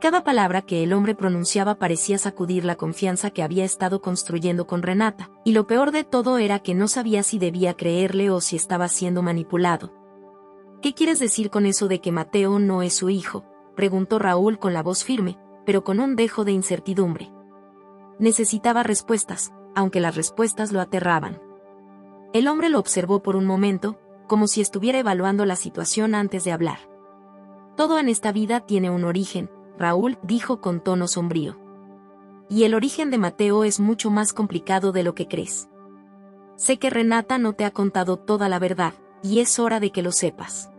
S1: Cada palabra que el hombre pronunciaba parecía sacudir la confianza que había estado construyendo con Renata, y lo peor de todo era que no sabía si debía creerle o si estaba siendo manipulado. ¿Qué quieres decir con eso de que Mateo no es su hijo?, preguntó Raúl con la voz firme, pero con un dejo de incertidumbre. Necesitaba respuestas, aunque las respuestas lo aterraban. El hombre lo observó por un momento, como si estuviera evaluando la situación antes de hablar. Todo en esta vida tiene un origen, Raúl dijo con tono sombrío. Y el origen de Mateo es mucho más complicado de lo que crees. Sé que Renata no te ha contado toda la verdad, y es hora de que lo sepas.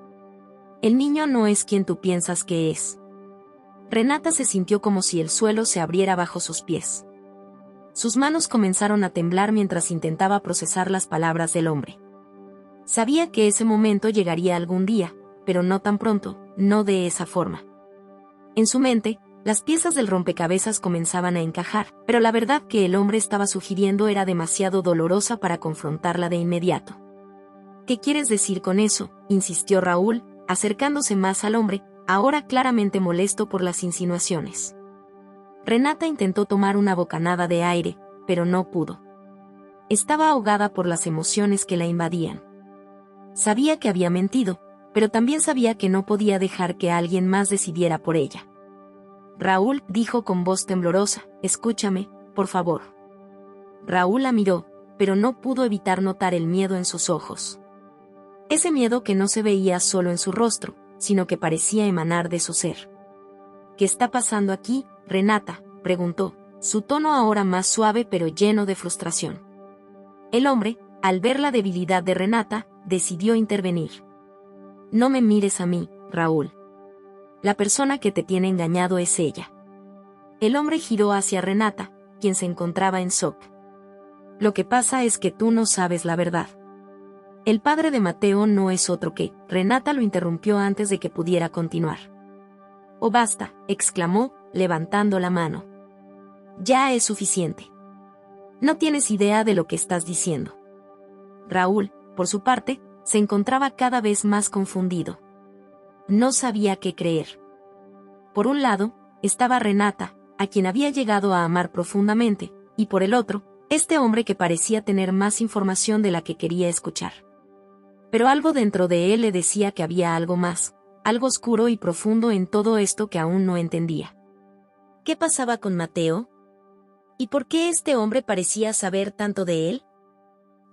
S1: El niño no es quien tú piensas que es. Renata se sintió como si el suelo se abriera bajo sus pies. Sus manos comenzaron a temblar mientras intentaba procesar las palabras del hombre. Sabía que ese momento llegaría algún día, pero no tan pronto, no de esa forma. En su mente, las piezas del rompecabezas comenzaban a encajar, pero la verdad que el hombre estaba sugiriendo era demasiado dolorosa para confrontarla de inmediato. ¿Qué quieres decir con eso?, insistió Raúl, acercándose más al hombre, ahora claramente molesto por las insinuaciones. Renata intentó tomar una bocanada de aire, pero no pudo. Estaba ahogada por las emociones que la invadían. Sabía que había mentido, pero también sabía que no podía dejar que alguien más decidiera por ella. Raúl dijo con voz temblorosa, escúchame, por favor. Raúl la miró, pero no pudo evitar notar el miedo en sus ojos. Ese miedo que no se veía solo en su rostro, sino que parecía emanar de su ser. ¿Qué está pasando aquí, Renata?, preguntó, su tono ahora más suave pero lleno de frustración. El hombre, al ver la debilidad de Renata, decidió intervenir. No me mires a mí, Raúl. La persona que te tiene engañado es ella. El hombre giró hacia Renata, quien se encontraba en shock. Lo que pasa es que tú no sabes la verdad. El padre de Mateo no es otro que, Renata lo interrumpió antes de que pudiera continuar. Oh, basta, exclamó, levantando la mano. Ya es suficiente. No tienes idea de lo que estás diciendo. Raúl, por su parte, se encontraba cada vez más confundido. No sabía qué creer. Por un lado, estaba Renata, a quien había llegado a amar profundamente, y por el otro, este hombre que parecía tener más información de la que quería escuchar. Pero algo dentro de él le decía que había algo más, algo oscuro y profundo en todo esto que aún no entendía. ¿Qué pasaba con Mateo? ¿Y por qué este hombre parecía saber tanto de él?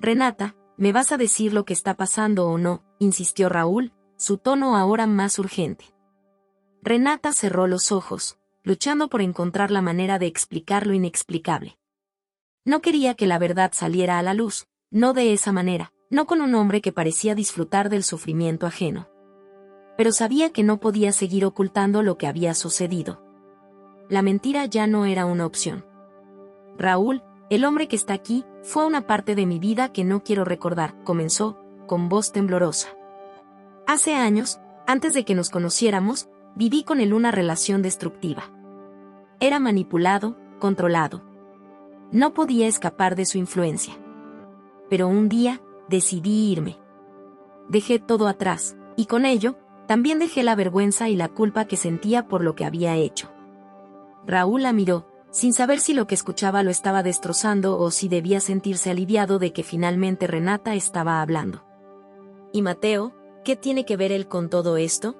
S1: Renata, ¿me vas a decir lo que está pasando o no?, insistió Raúl, su tono ahora más urgente. Renata cerró los ojos, luchando por encontrar la manera de explicar lo inexplicable. No quería que la verdad saliera a la luz, no de esa manera, no con un hombre que parecía disfrutar del sufrimiento ajeno. Pero sabía que no podía seguir ocultando lo que había sucedido. La mentira ya no era una opción. Raúl, el hombre que está aquí, fue una parte de mi vida que no quiero recordar, comenzó, con voz temblorosa. Hace años, antes de que nos conociéramos, viví con él una relación destructiva. Era manipulado, controlado. No podía escapar de su influencia. Pero un día, decidí irme. Dejé todo atrás, y con ello, también dejé la vergüenza y la culpa que sentía por lo que había hecho. Raúl la miró, sin saber si lo que escuchaba lo estaba destrozando o si debía sentirse aliviado de que finalmente Renata estaba hablando. ¿Y Mateo? ¿Qué tiene que ver él con todo esto?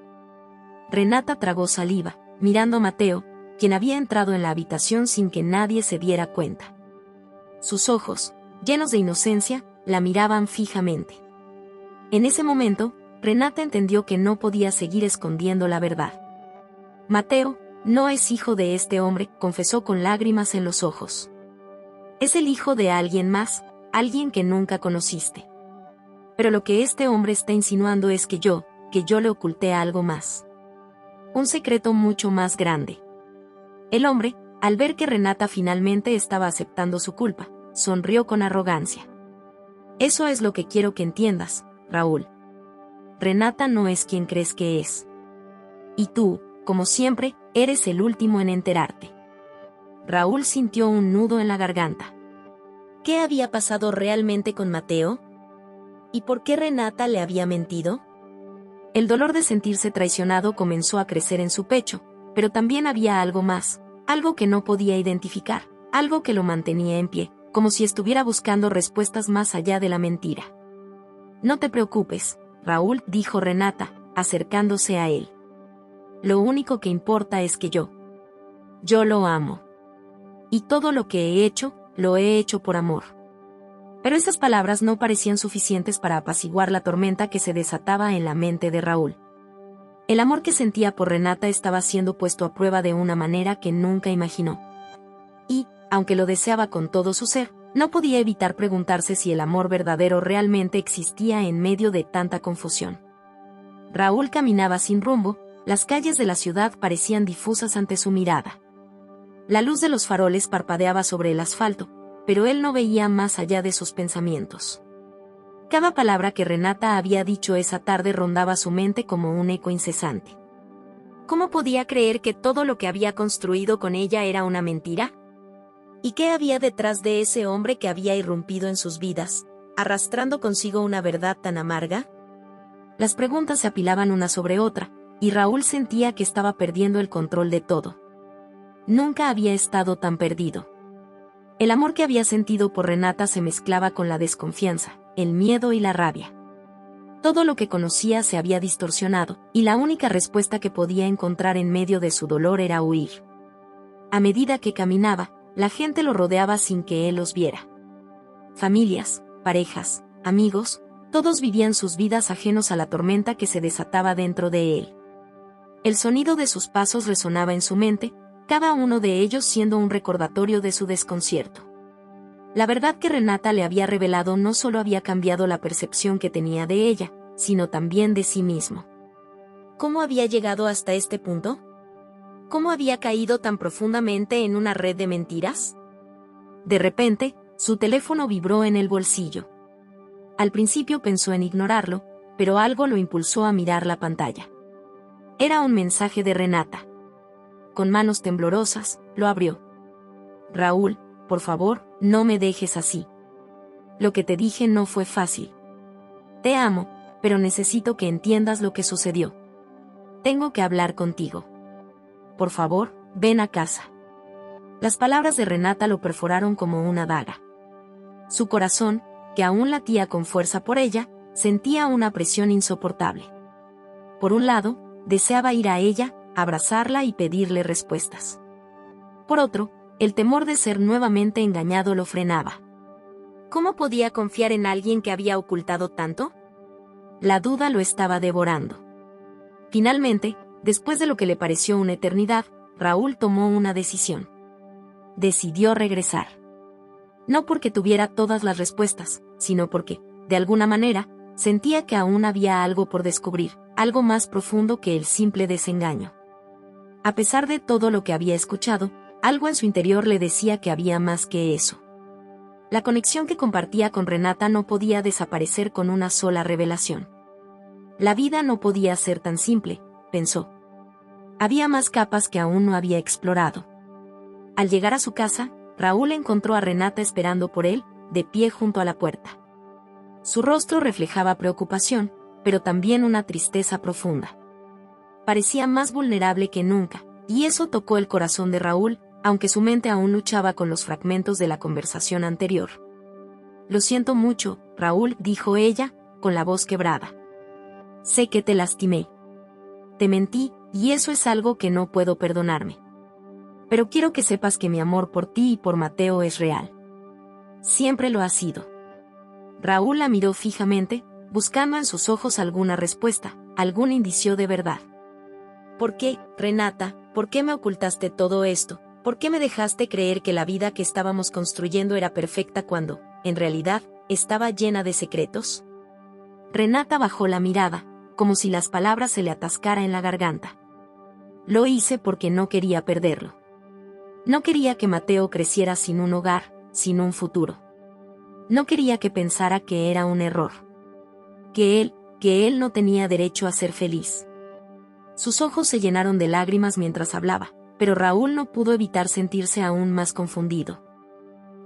S1: Renata tragó saliva, mirando a Mateo, quien había entrado en la habitación sin que nadie se diera cuenta. Sus ojos, llenos de inocencia, la miraban fijamente. En ese momento, Renata entendió que no podía seguir escondiendo la verdad. Mateo no es hijo de este hombre, confesó con lágrimas en los ojos. Es el hijo de alguien más, alguien que nunca conociste. Pero lo que este hombre está insinuando es que yo le oculté algo más. Un secreto mucho más grande. El hombre, al ver que Renata finalmente estaba aceptando su culpa, sonrió con arrogancia. Eso es lo que quiero que entiendas, Raúl. Renata no es quien crees que es. Y tú, como siempre, eres el último en enterarte. Raúl sintió un nudo en la garganta. ¿Qué había pasado realmente con Mateo? ¿Y por qué Renata le había mentido? El dolor de sentirse traicionado comenzó a crecer en su pecho, pero también había algo más, algo que no podía identificar, algo que lo mantenía en pie, como si estuviera buscando respuestas más allá de la mentira. No te preocupes, Raúl, dijo Renata, acercándose a él. Lo único que importa es que yo lo amo. Y todo lo que he hecho, lo he hecho por amor. Pero esas palabras no parecían suficientes para apaciguar la tormenta que se desataba en la mente de Raúl. El amor que sentía por Renata estaba siendo puesto a prueba de una manera que nunca imaginó. Y, aunque lo deseaba con todo su ser, no podía evitar preguntarse si el amor verdadero realmente existía en medio de tanta confusión. Raúl caminaba sin rumbo, las calles de la ciudad parecían difusas ante su mirada. La luz de los faroles parpadeaba sobre el asfalto, pero él no veía más allá de sus pensamientos. Cada palabra que Renata había dicho esa tarde rondaba su mente como un eco incesante. ¿Cómo podía creer que todo lo que había construido con ella era una mentira? ¿Y qué había detrás de ese hombre que había irrumpido en sus vidas, arrastrando consigo una verdad tan amarga? Las preguntas se apilaban una sobre otra, y Raúl sentía que estaba perdiendo el control de todo. Nunca había estado tan perdido. El amor que había sentido por Renata se mezclaba con la desconfianza, el miedo y la rabia. Todo lo que conocía se había distorsionado, y la única respuesta que podía encontrar en medio de su dolor era huir. A medida que caminaba, la gente lo rodeaba sin que él los viera. Familias, parejas, amigos, todos vivían sus vidas ajenos a la tormenta que se desataba dentro de él. El sonido de sus pasos resonaba en su mente, cada uno de ellos siendo un recordatorio de su desconcierto. La verdad que Renata le había revelado no solo había cambiado la percepción que tenía de ella, sino también de sí mismo. ¿Cómo había llegado hasta este punto? ¿Cómo había caído tan profundamente en una red de mentiras? De repente, su teléfono vibró en el bolsillo. Al principio pensó en ignorarlo, pero algo lo impulsó a mirar la pantalla. Era un mensaje de Renata. Con manos temblorosas, lo abrió. Raúl, por favor, no me dejes así. Lo que te dije no fue fácil. Te amo, pero necesito que entiendas lo que sucedió. Tengo que hablar contigo. Por favor, ven a casa. Las palabras de Renata lo perforaron como una daga. Su corazón, que aún latía con fuerza por ella, sentía una presión insoportable. Por un lado, deseaba ir a ella, abrazarla y pedirle respuestas. Por otro, el temor de ser nuevamente engañado lo frenaba. ¿Cómo podía confiar en alguien que había ocultado tanto? La duda lo estaba devorando. Finalmente, después de lo que le pareció una eternidad, Raúl tomó una decisión. Decidió regresar. No porque tuviera todas las respuestas, sino porque, de alguna manera, sentía que aún había algo por descubrir, algo más profundo que el simple desengaño. A pesar de todo lo que había escuchado, algo en su interior le decía que había más que eso. La conexión que compartía con Renata no podía desaparecer con una sola revelación. La vida no podía ser tan simple, pensó. Había más capas que aún no había explorado. Al llegar a su casa, Raúl encontró a Renata esperando por él, de pie junto a la puerta. Su rostro reflejaba preocupación, pero también una tristeza profunda. Parecía más vulnerable que nunca, y eso tocó el corazón de Raúl, aunque su mente aún luchaba con los fragmentos de la conversación anterior. «Lo siento mucho, Raúl», dijo ella, con la voz quebrada. «Sé que te lastimé. Te mentí, y eso es algo que no puedo perdonarme. Pero quiero que sepas que mi amor por ti y por Mateo es real. Siempre lo ha sido». Raúl la miró fijamente, buscando en sus ojos alguna respuesta, algún indicio de verdad. «¿Por qué, Renata? ¿Por qué me ocultaste todo esto? ¿Por qué me dejaste creer que la vida que estábamos construyendo era perfecta cuando, en realidad, estaba llena de secretos?» Renata bajó la mirada, como si las palabras se le atascaran en la garganta. «Lo hice porque no quería perderlo. No quería que Mateo creciera sin un hogar, sin un futuro. No quería que pensara que era un error. Que él no tenía derecho a ser feliz». Sus ojos se llenaron de lágrimas mientras hablaba, pero Raúl no pudo evitar sentirse aún más confundido.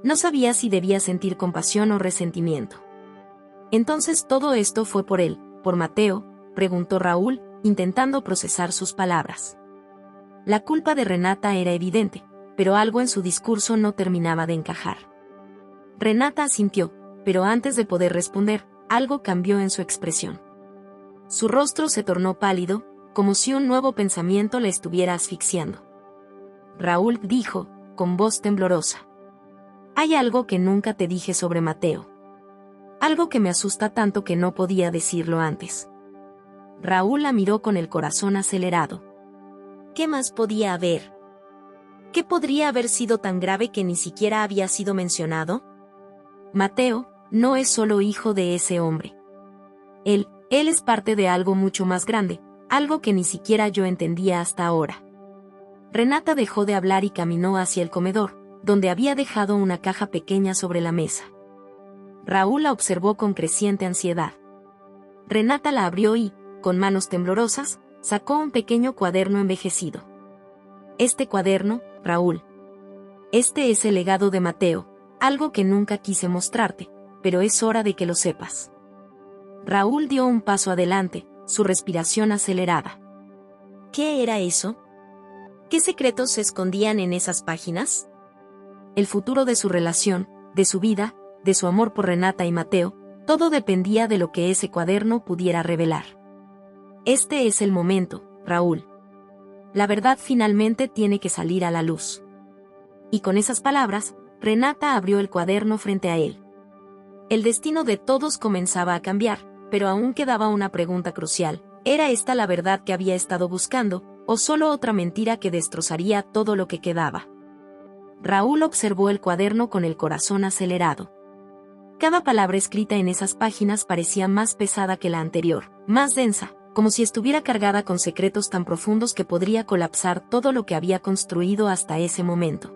S1: No sabía si debía sentir compasión o resentimiento. «Entonces todo esto fue por él, por Mateo», preguntó Raúl, intentando procesar sus palabras. La culpa de Renata era evidente, pero algo en su discurso no terminaba de encajar. Renata asintió, pero antes de poder responder, algo cambió en su expresión. Su rostro se tornó pálido, como si un nuevo pensamiento le estuviera asfixiando. Raúl dijo, con voz temblorosa: «Hay algo que nunca te dije sobre Mateo. Algo que me asusta tanto que no podía decirlo antes». Raúl la miró con el corazón acelerado. ¿Qué más podía haber? ¿Qué podría haber sido tan grave que ni siquiera había sido mencionado? Mateo no es solo hijo de ese hombre. Él es parte de algo mucho más grande, algo que ni siquiera yo entendía hasta ahora. Renata dejó de hablar y caminó hacia el comedor, donde había dejado una caja pequeña sobre la mesa. Raúl la observó con creciente ansiedad. Renata la abrió y, con manos temblorosas, sacó un pequeño cuaderno envejecido. «Este cuaderno, Raúl. Este es el legado de Mateo, algo que nunca quise mostrarte, pero es hora de que lo sepas». Raúl dio un paso adelante, su respiración acelerada. ¿Qué era eso? ¿Qué secretos se escondían en esas páginas? El futuro de su relación, de su vida, de su amor por Renata y Mateo, todo dependía de lo que ese cuaderno pudiera revelar. Este es el momento, Raúl. La verdad finalmente tiene que salir a la luz. Y con esas palabras, Renata abrió el cuaderno frente a él. El destino de todos comenzaba a cambiar, pero aún quedaba una pregunta crucial. ¿Era esta la verdad que había estado buscando, o solo otra mentira que destrozaría todo lo que quedaba? Raúl observó el cuaderno con el corazón acelerado. Cada palabra escrita en esas páginas parecía más pesada que la anterior, más densa, como si estuviera cargada con secretos tan profundos que podría colapsar todo lo que había construido hasta ese momento.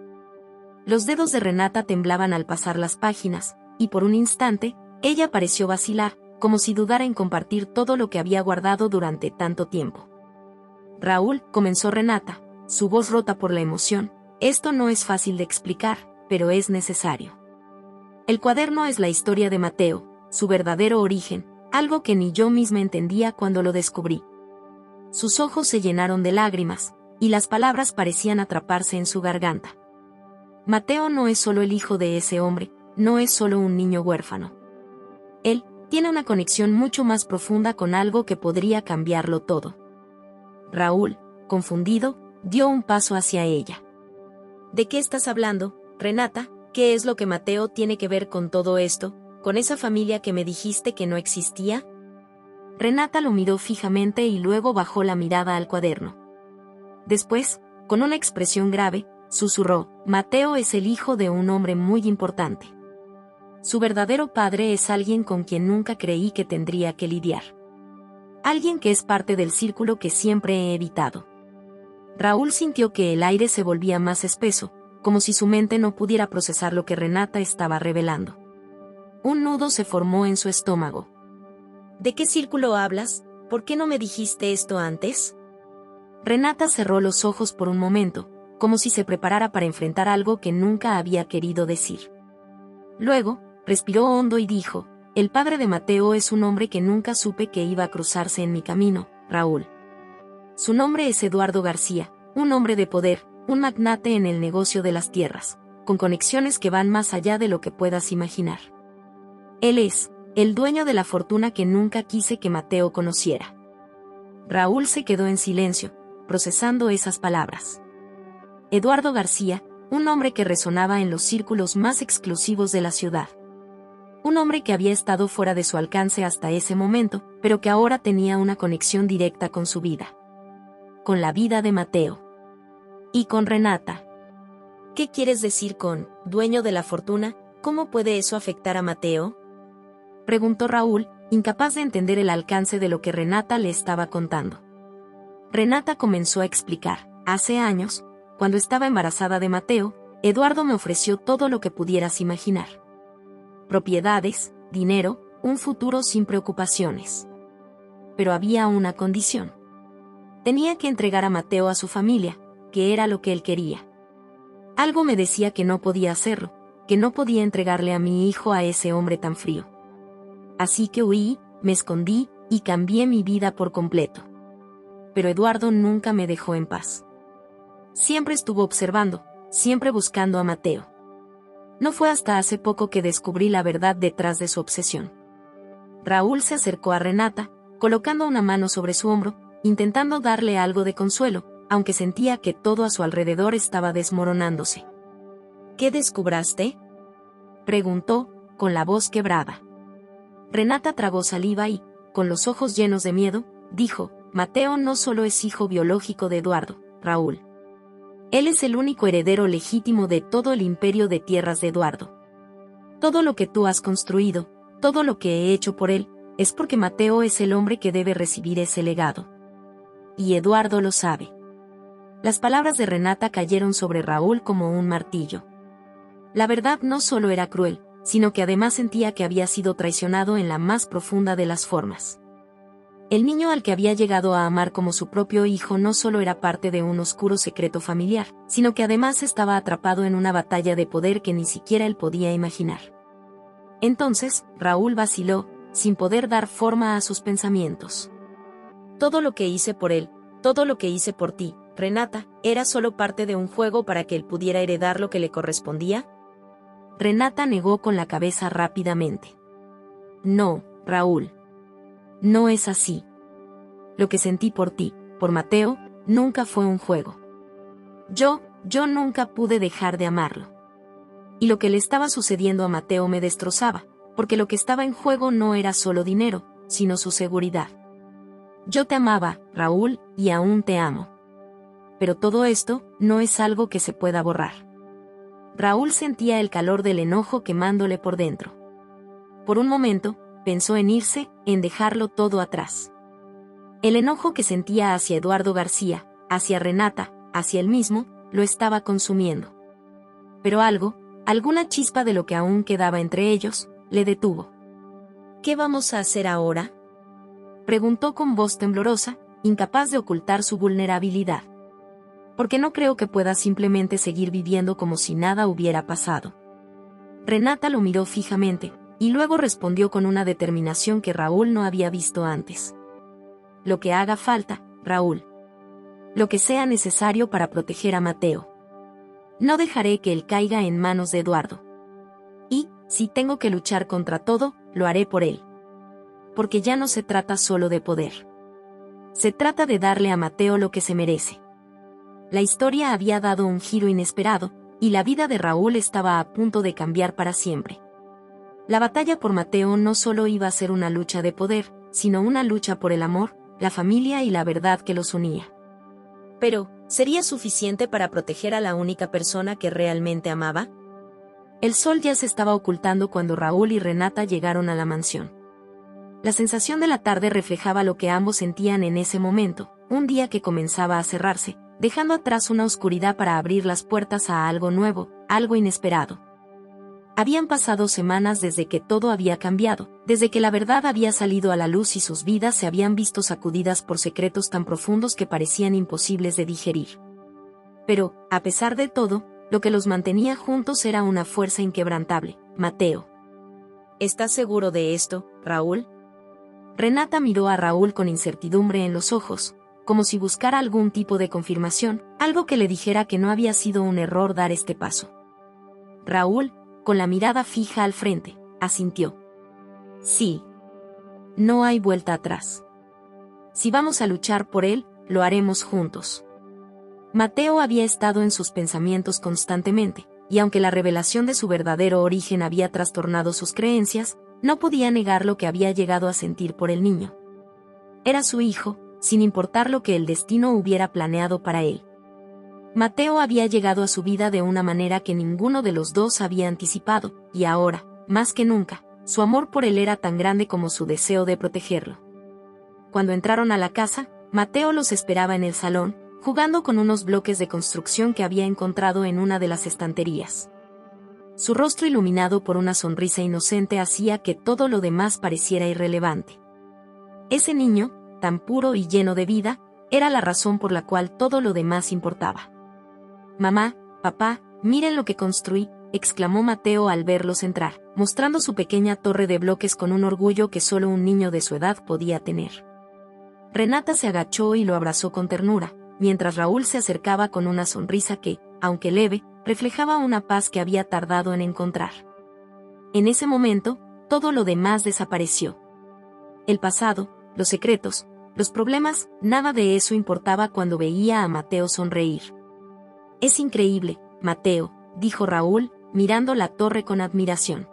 S1: Los dedos de Renata temblaban al pasar las páginas, y por un instante, ella pareció vacilar, como si dudara en compartir todo lo que había guardado durante tanto tiempo. «Raúl», comenzó Renata, su voz rota por la emoción, «esto no es fácil de explicar, pero es necesario. El cuaderno es la historia de Mateo, su verdadero origen, algo que ni yo misma entendía cuando lo descubrí». Sus ojos se llenaron de lágrimas, y las palabras parecían atraparse en su garganta. Mateo no es solo el hijo de ese hombre, no es solo un niño huérfano. Él tiene una conexión mucho más profunda con algo que podría cambiarlo todo. Raúl, confundido, dio un paso hacia ella. «¿De qué estás hablando, Renata? ¿Qué es lo que Mateo tiene que ver con todo esto, con esa familia que me dijiste que no existía?» Renata lo miró fijamente y luego bajó la mirada al cuaderno. Después, con una expresión grave, susurró: Mateo es el hijo de un hombre muy importante. Su verdadero padre es alguien con quien nunca creí que tendría que lidiar. Alguien que es parte del círculo que siempre he evitado. Raúl sintió que el aire se volvía más espeso, como si su mente no pudiera procesar lo que Renata estaba revelando. Un nudo se formó en su estómago. ¿De qué círculo hablas? ¿Por qué no me dijiste esto antes? Renata cerró los ojos por un momento, como si se preparara para enfrentar algo que nunca había querido decir. Luego, respiró hondo y dijo: el padre de Mateo es un hombre que nunca supe que iba a cruzarse en mi camino, Raúl. Su nombre es Eduardo García, un hombre de poder, un magnate en el negocio de las tierras, con conexiones que van más allá de lo que puedas imaginar. Él es el dueño de la fortuna que nunca quise que Mateo conociera. Raúl se quedó en silencio, procesando esas palabras. Eduardo García, un hombre que resonaba en los círculos más exclusivos de la ciudad. Un hombre que había estado fuera de su alcance hasta ese momento, pero que ahora tenía una conexión directa con su vida. Con la vida de Mateo. Y con Renata. ¿Qué quieres decir con dueño de la fortuna? ¿Cómo puede eso afectar a Mateo?, preguntó Raúl, incapaz de entender el alcance de lo que Renata le estaba contando. Renata comenzó a explicar: hace años, cuando estaba embarazada de Mateo, Eduardo me ofreció todo lo que pudieras imaginar. Propiedades, dinero, un futuro sin preocupaciones. Pero había una condición. Tenía que entregar a Mateo a su familia, que era lo que él quería. Algo me decía que no podía hacerlo, que no podía entregarle a mi hijo a ese hombre tan frío. Así que huí, me escondí, y cambié mi vida por completo. Pero Eduardo nunca me dejó en paz. Siempre estuvo observando, siempre buscando a Mateo. No fue hasta hace poco que descubrí la verdad detrás de su obsesión. Raúl se acercó a Renata, colocando una mano sobre su hombro, intentando darle algo de consuelo, aunque sentía que todo a su alrededor estaba desmoronándose. ¿Qué descubraste?, preguntó, con la voz quebrada. Renata tragó saliva y, con los ojos llenos de miedo, dijo: Mateo no solo es hijo biológico de Eduardo, Raúl. Él es el único heredero legítimo de todo el imperio de tierras de Eduardo. Todo lo que tú has construido, todo lo que he hecho por él, es porque Mateo es el hombre que debe recibir ese legado. Y Eduardo lo sabe. Las palabras de Renata cayeron sobre Raúl como un martillo. La verdad no solo era cruel, sino que además sentía que había sido traicionado en la más profunda de las formas. El niño al que había llegado a amar como su propio hijo no solo era parte de un oscuro secreto familiar, sino que además estaba atrapado en una batalla de poder que ni siquiera él podía imaginar. Entonces, Raúl vaciló, sin poder dar forma a sus pensamientos. Todo lo que hice por él, todo lo que hice por ti, Renata, ¿era solo parte de un juego para que él pudiera heredar lo que le correspondía? Renata negó con la cabeza rápidamente. No, Raúl. No es así. Lo que sentí por ti, por Mateo, nunca fue un juego. Yo nunca pude dejar de amarlo. Y lo que le estaba sucediendo a Mateo me destrozaba, porque lo que estaba en juego no era solo dinero, sino su seguridad. Yo te amaba, Raúl, y aún te amo. Pero todo esto no es algo que se pueda borrar. Raúl sentía el calor del enojo quemándole por dentro. Por un momento, pensó en irse, en dejarlo todo atrás. El enojo que sentía hacia Eduardo García, hacia Renata, hacia él mismo, lo estaba consumiendo. Pero alguna chispa de lo que aún quedaba entre ellos, le detuvo. ¿Qué vamos a hacer ahora?, preguntó con voz temblorosa, incapaz de ocultar su vulnerabilidad. Porque no creo que pueda simplemente seguir viviendo como si nada hubiera pasado. Renata lo miró fijamente, y luego respondió con una determinación que Raúl no había visto antes. Lo que haga falta, Raúl. Lo que sea necesario para proteger a Mateo. No dejaré que él caiga en manos de Eduardo. Y, si tengo que luchar contra todo, lo haré por él. Porque ya no se trata solo de poder. Se trata de darle a Mateo lo que se merece. La historia había dado un giro inesperado, y la vida de Raúl estaba a punto de cambiar para siempre. La batalla por Mateo no solo iba a ser una lucha de poder, sino una lucha por el amor, la familia y la verdad que los unía. Pero, ¿sería suficiente para proteger a la única persona que realmente amaba? El sol ya se estaba ocultando cuando Raúl y Renata llegaron a la mansión. La sensación de la tarde reflejaba lo que ambos sentían en ese momento, un día que comenzaba a cerrarse, dejando atrás una oscuridad para abrir las puertas a algo nuevo, algo inesperado. Habían pasado semanas desde que todo había cambiado, desde que la verdad había salido a la luz y sus vidas se habían visto sacudidas por secretos tan profundos que parecían imposibles de digerir. Pero, a pesar de todo, lo que los mantenía juntos era una fuerza inquebrantable: Mateo. ¿Estás seguro de esto, Raúl? Renata miró a Raúl con incertidumbre en los ojos, como si buscara algún tipo de confirmación, algo que le dijera que no había sido un error dar este paso. Raúl, con la mirada fija al frente, asintió. Sí. No hay vuelta atrás. Si vamos a luchar por él, lo haremos juntos. Mateo había estado en sus pensamientos constantemente, y aunque la revelación de su verdadero origen había trastornado sus creencias, no podía negar lo que había llegado a sentir por el niño. Era su hijo, sin importar lo que el destino hubiera planeado para él. Mateo había llegado a su vida de una manera que ninguno de los dos había anticipado, y ahora, más que nunca, su amor por él era tan grande como su deseo de protegerlo. Cuando entraron a la casa, Mateo los esperaba en el salón, jugando con unos bloques de construcción que había encontrado en una de las estanterías. Su rostro iluminado por una sonrisa inocente hacía que todo lo demás pareciera irrelevante. Ese niño, tan puro y lleno de vida, era la razón por la cual todo lo demás importaba. «Mamá, papá, miren lo que construí», exclamó Mateo al verlos entrar, mostrando su pequeña torre de bloques con un orgullo que solo un niño de su edad podía tener. Renata se agachó y lo abrazó con ternura, mientras Raúl se acercaba con una sonrisa que, aunque leve, reflejaba una paz que había tardado en encontrar. En ese momento, todo lo demás desapareció. El pasado, los secretos, los problemas, nada de eso importaba cuando veía a Mateo sonreír. «Es increíble, Mateo», dijo Raúl, mirando la torre con admiración.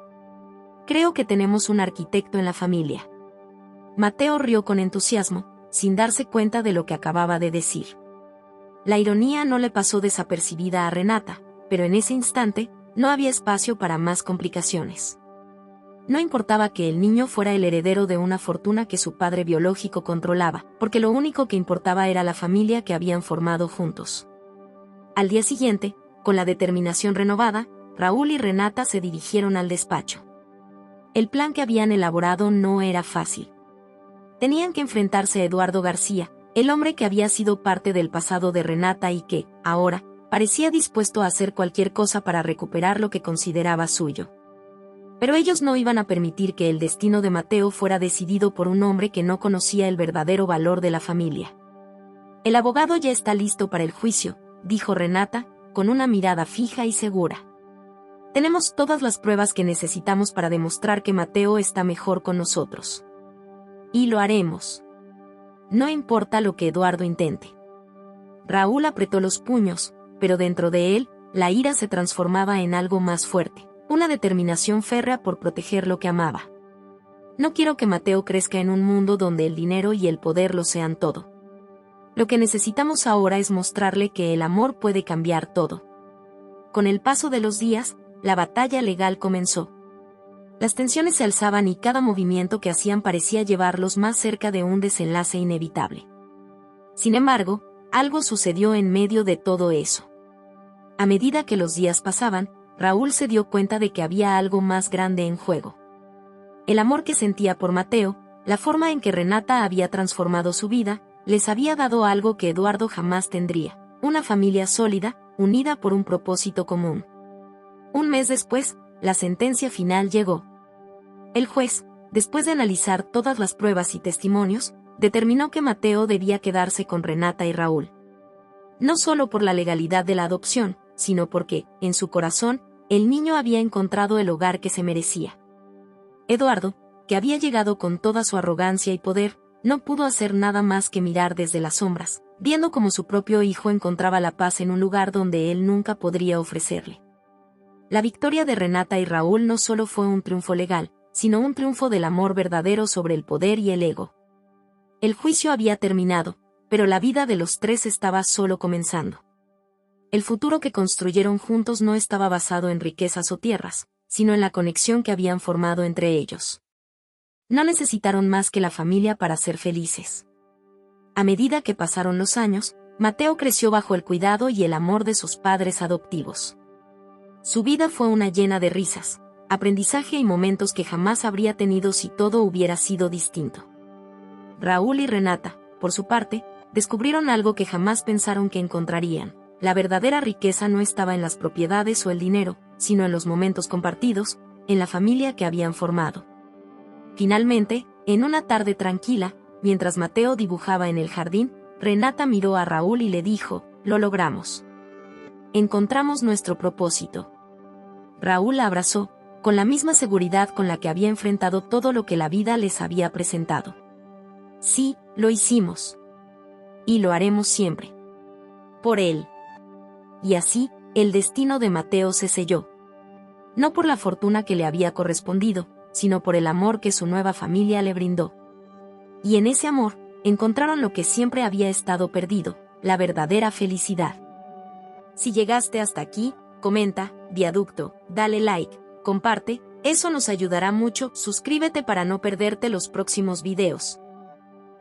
S1: «Creo que tenemos un arquitecto en la familia». Mateo rió con entusiasmo, sin darse cuenta de lo que acababa de decir. La ironía no le pasó desapercibida a Renata, pero en ese instante, no había espacio para más complicaciones. No importaba que el niño fuera el heredero de una fortuna que su padre biológico controlaba, porque lo único que importaba era la familia que habían formado juntos. Al día siguiente, con la determinación renovada, Raúl y Renata se dirigieron al despacho. El plan que habían elaborado no era fácil. Tenían que enfrentarse a Eduardo García, el hombre que había sido parte del pasado de Renata y que, ahora, parecía dispuesto a hacer cualquier cosa para recuperar lo que consideraba suyo. Pero ellos no iban a permitir que el destino de Mateo fuera decidido por un hombre que no conocía el verdadero valor de la familia. «El abogado ya está listo para el juicio», dijo Renata, con una mirada fija y segura. «Tenemos todas las pruebas que necesitamos para demostrar que Mateo está mejor con nosotros. Y lo haremos. No importa lo que Eduardo intente». Raúl apretó los puños, pero dentro de él, la ira se transformaba en algo más fuerte, una determinación férrea por proteger lo que amaba. «No quiero que Mateo crezca en un mundo donde el dinero y el poder lo sean todo. Lo que necesitamos ahora es mostrarle que el amor puede cambiar todo». Con el paso de los días, la batalla legal comenzó. Las tensiones se alzaban y cada movimiento que hacían parecía llevarlos más cerca de un desenlace inevitable. Sin embargo, algo sucedió en medio de todo eso. A medida que los días pasaban, Raúl se dio cuenta de que había algo más grande en juego. El amor que sentía por Mateo, la forma en que Renata había transformado su vida, les había dado algo que Eduardo jamás tendría: una familia sólida, unida por un propósito común. Un mes después, la sentencia final llegó. El juez, después de analizar todas las pruebas y testimonios, determinó que Mateo debía quedarse con Renata y Raúl. No solo por la legalidad de la adopción, sino porque, en su corazón, el niño había encontrado el hogar que se merecía. Eduardo, que había llegado con toda su arrogancia y poder, no pudo hacer nada más que mirar desde las sombras, viendo cómo su propio hijo encontraba la paz en un lugar donde él nunca podría ofrecerle. La victoria de Renata y Raúl no solo fue un triunfo legal, sino un triunfo del amor verdadero sobre el poder y el ego. El juicio había terminado, pero la vida de los tres estaba solo comenzando. El futuro que construyeron juntos no estaba basado en riquezas o tierras, sino en la conexión que habían formado entre ellos. No necesitaron más que la familia para ser felices. A medida que pasaron los años, Mateo creció bajo el cuidado y el amor de sus padres adoptivos. Su vida fue una llena de risas, aprendizaje y momentos que jamás habría tenido si todo hubiera sido distinto. Raúl y Renata, por su parte, descubrieron algo que jamás pensaron que encontrarían. La verdadera riqueza no estaba en las propiedades o el dinero, sino en los momentos compartidos, en la familia que habían formado. Finalmente, en una tarde tranquila, mientras Mateo dibujaba en el jardín, Renata miró a Raúl y le dijo: «Lo logramos. Encontramos nuestro propósito». Raúl la abrazó, con la misma seguridad con la que había enfrentado todo lo que la vida les había presentado. «Sí, lo hicimos. Y lo haremos siempre. Por él». Y así, el destino de Mateo se selló. No por la fortuna que le había correspondido, sino por el amor que su nueva familia le brindó. Y en ese amor, encontraron lo que siempre había estado perdido, la verdadera felicidad. Si llegaste hasta aquí, comenta, Viaducto, dale like, comparte, eso nos ayudará mucho, suscríbete para no perderte los próximos videos.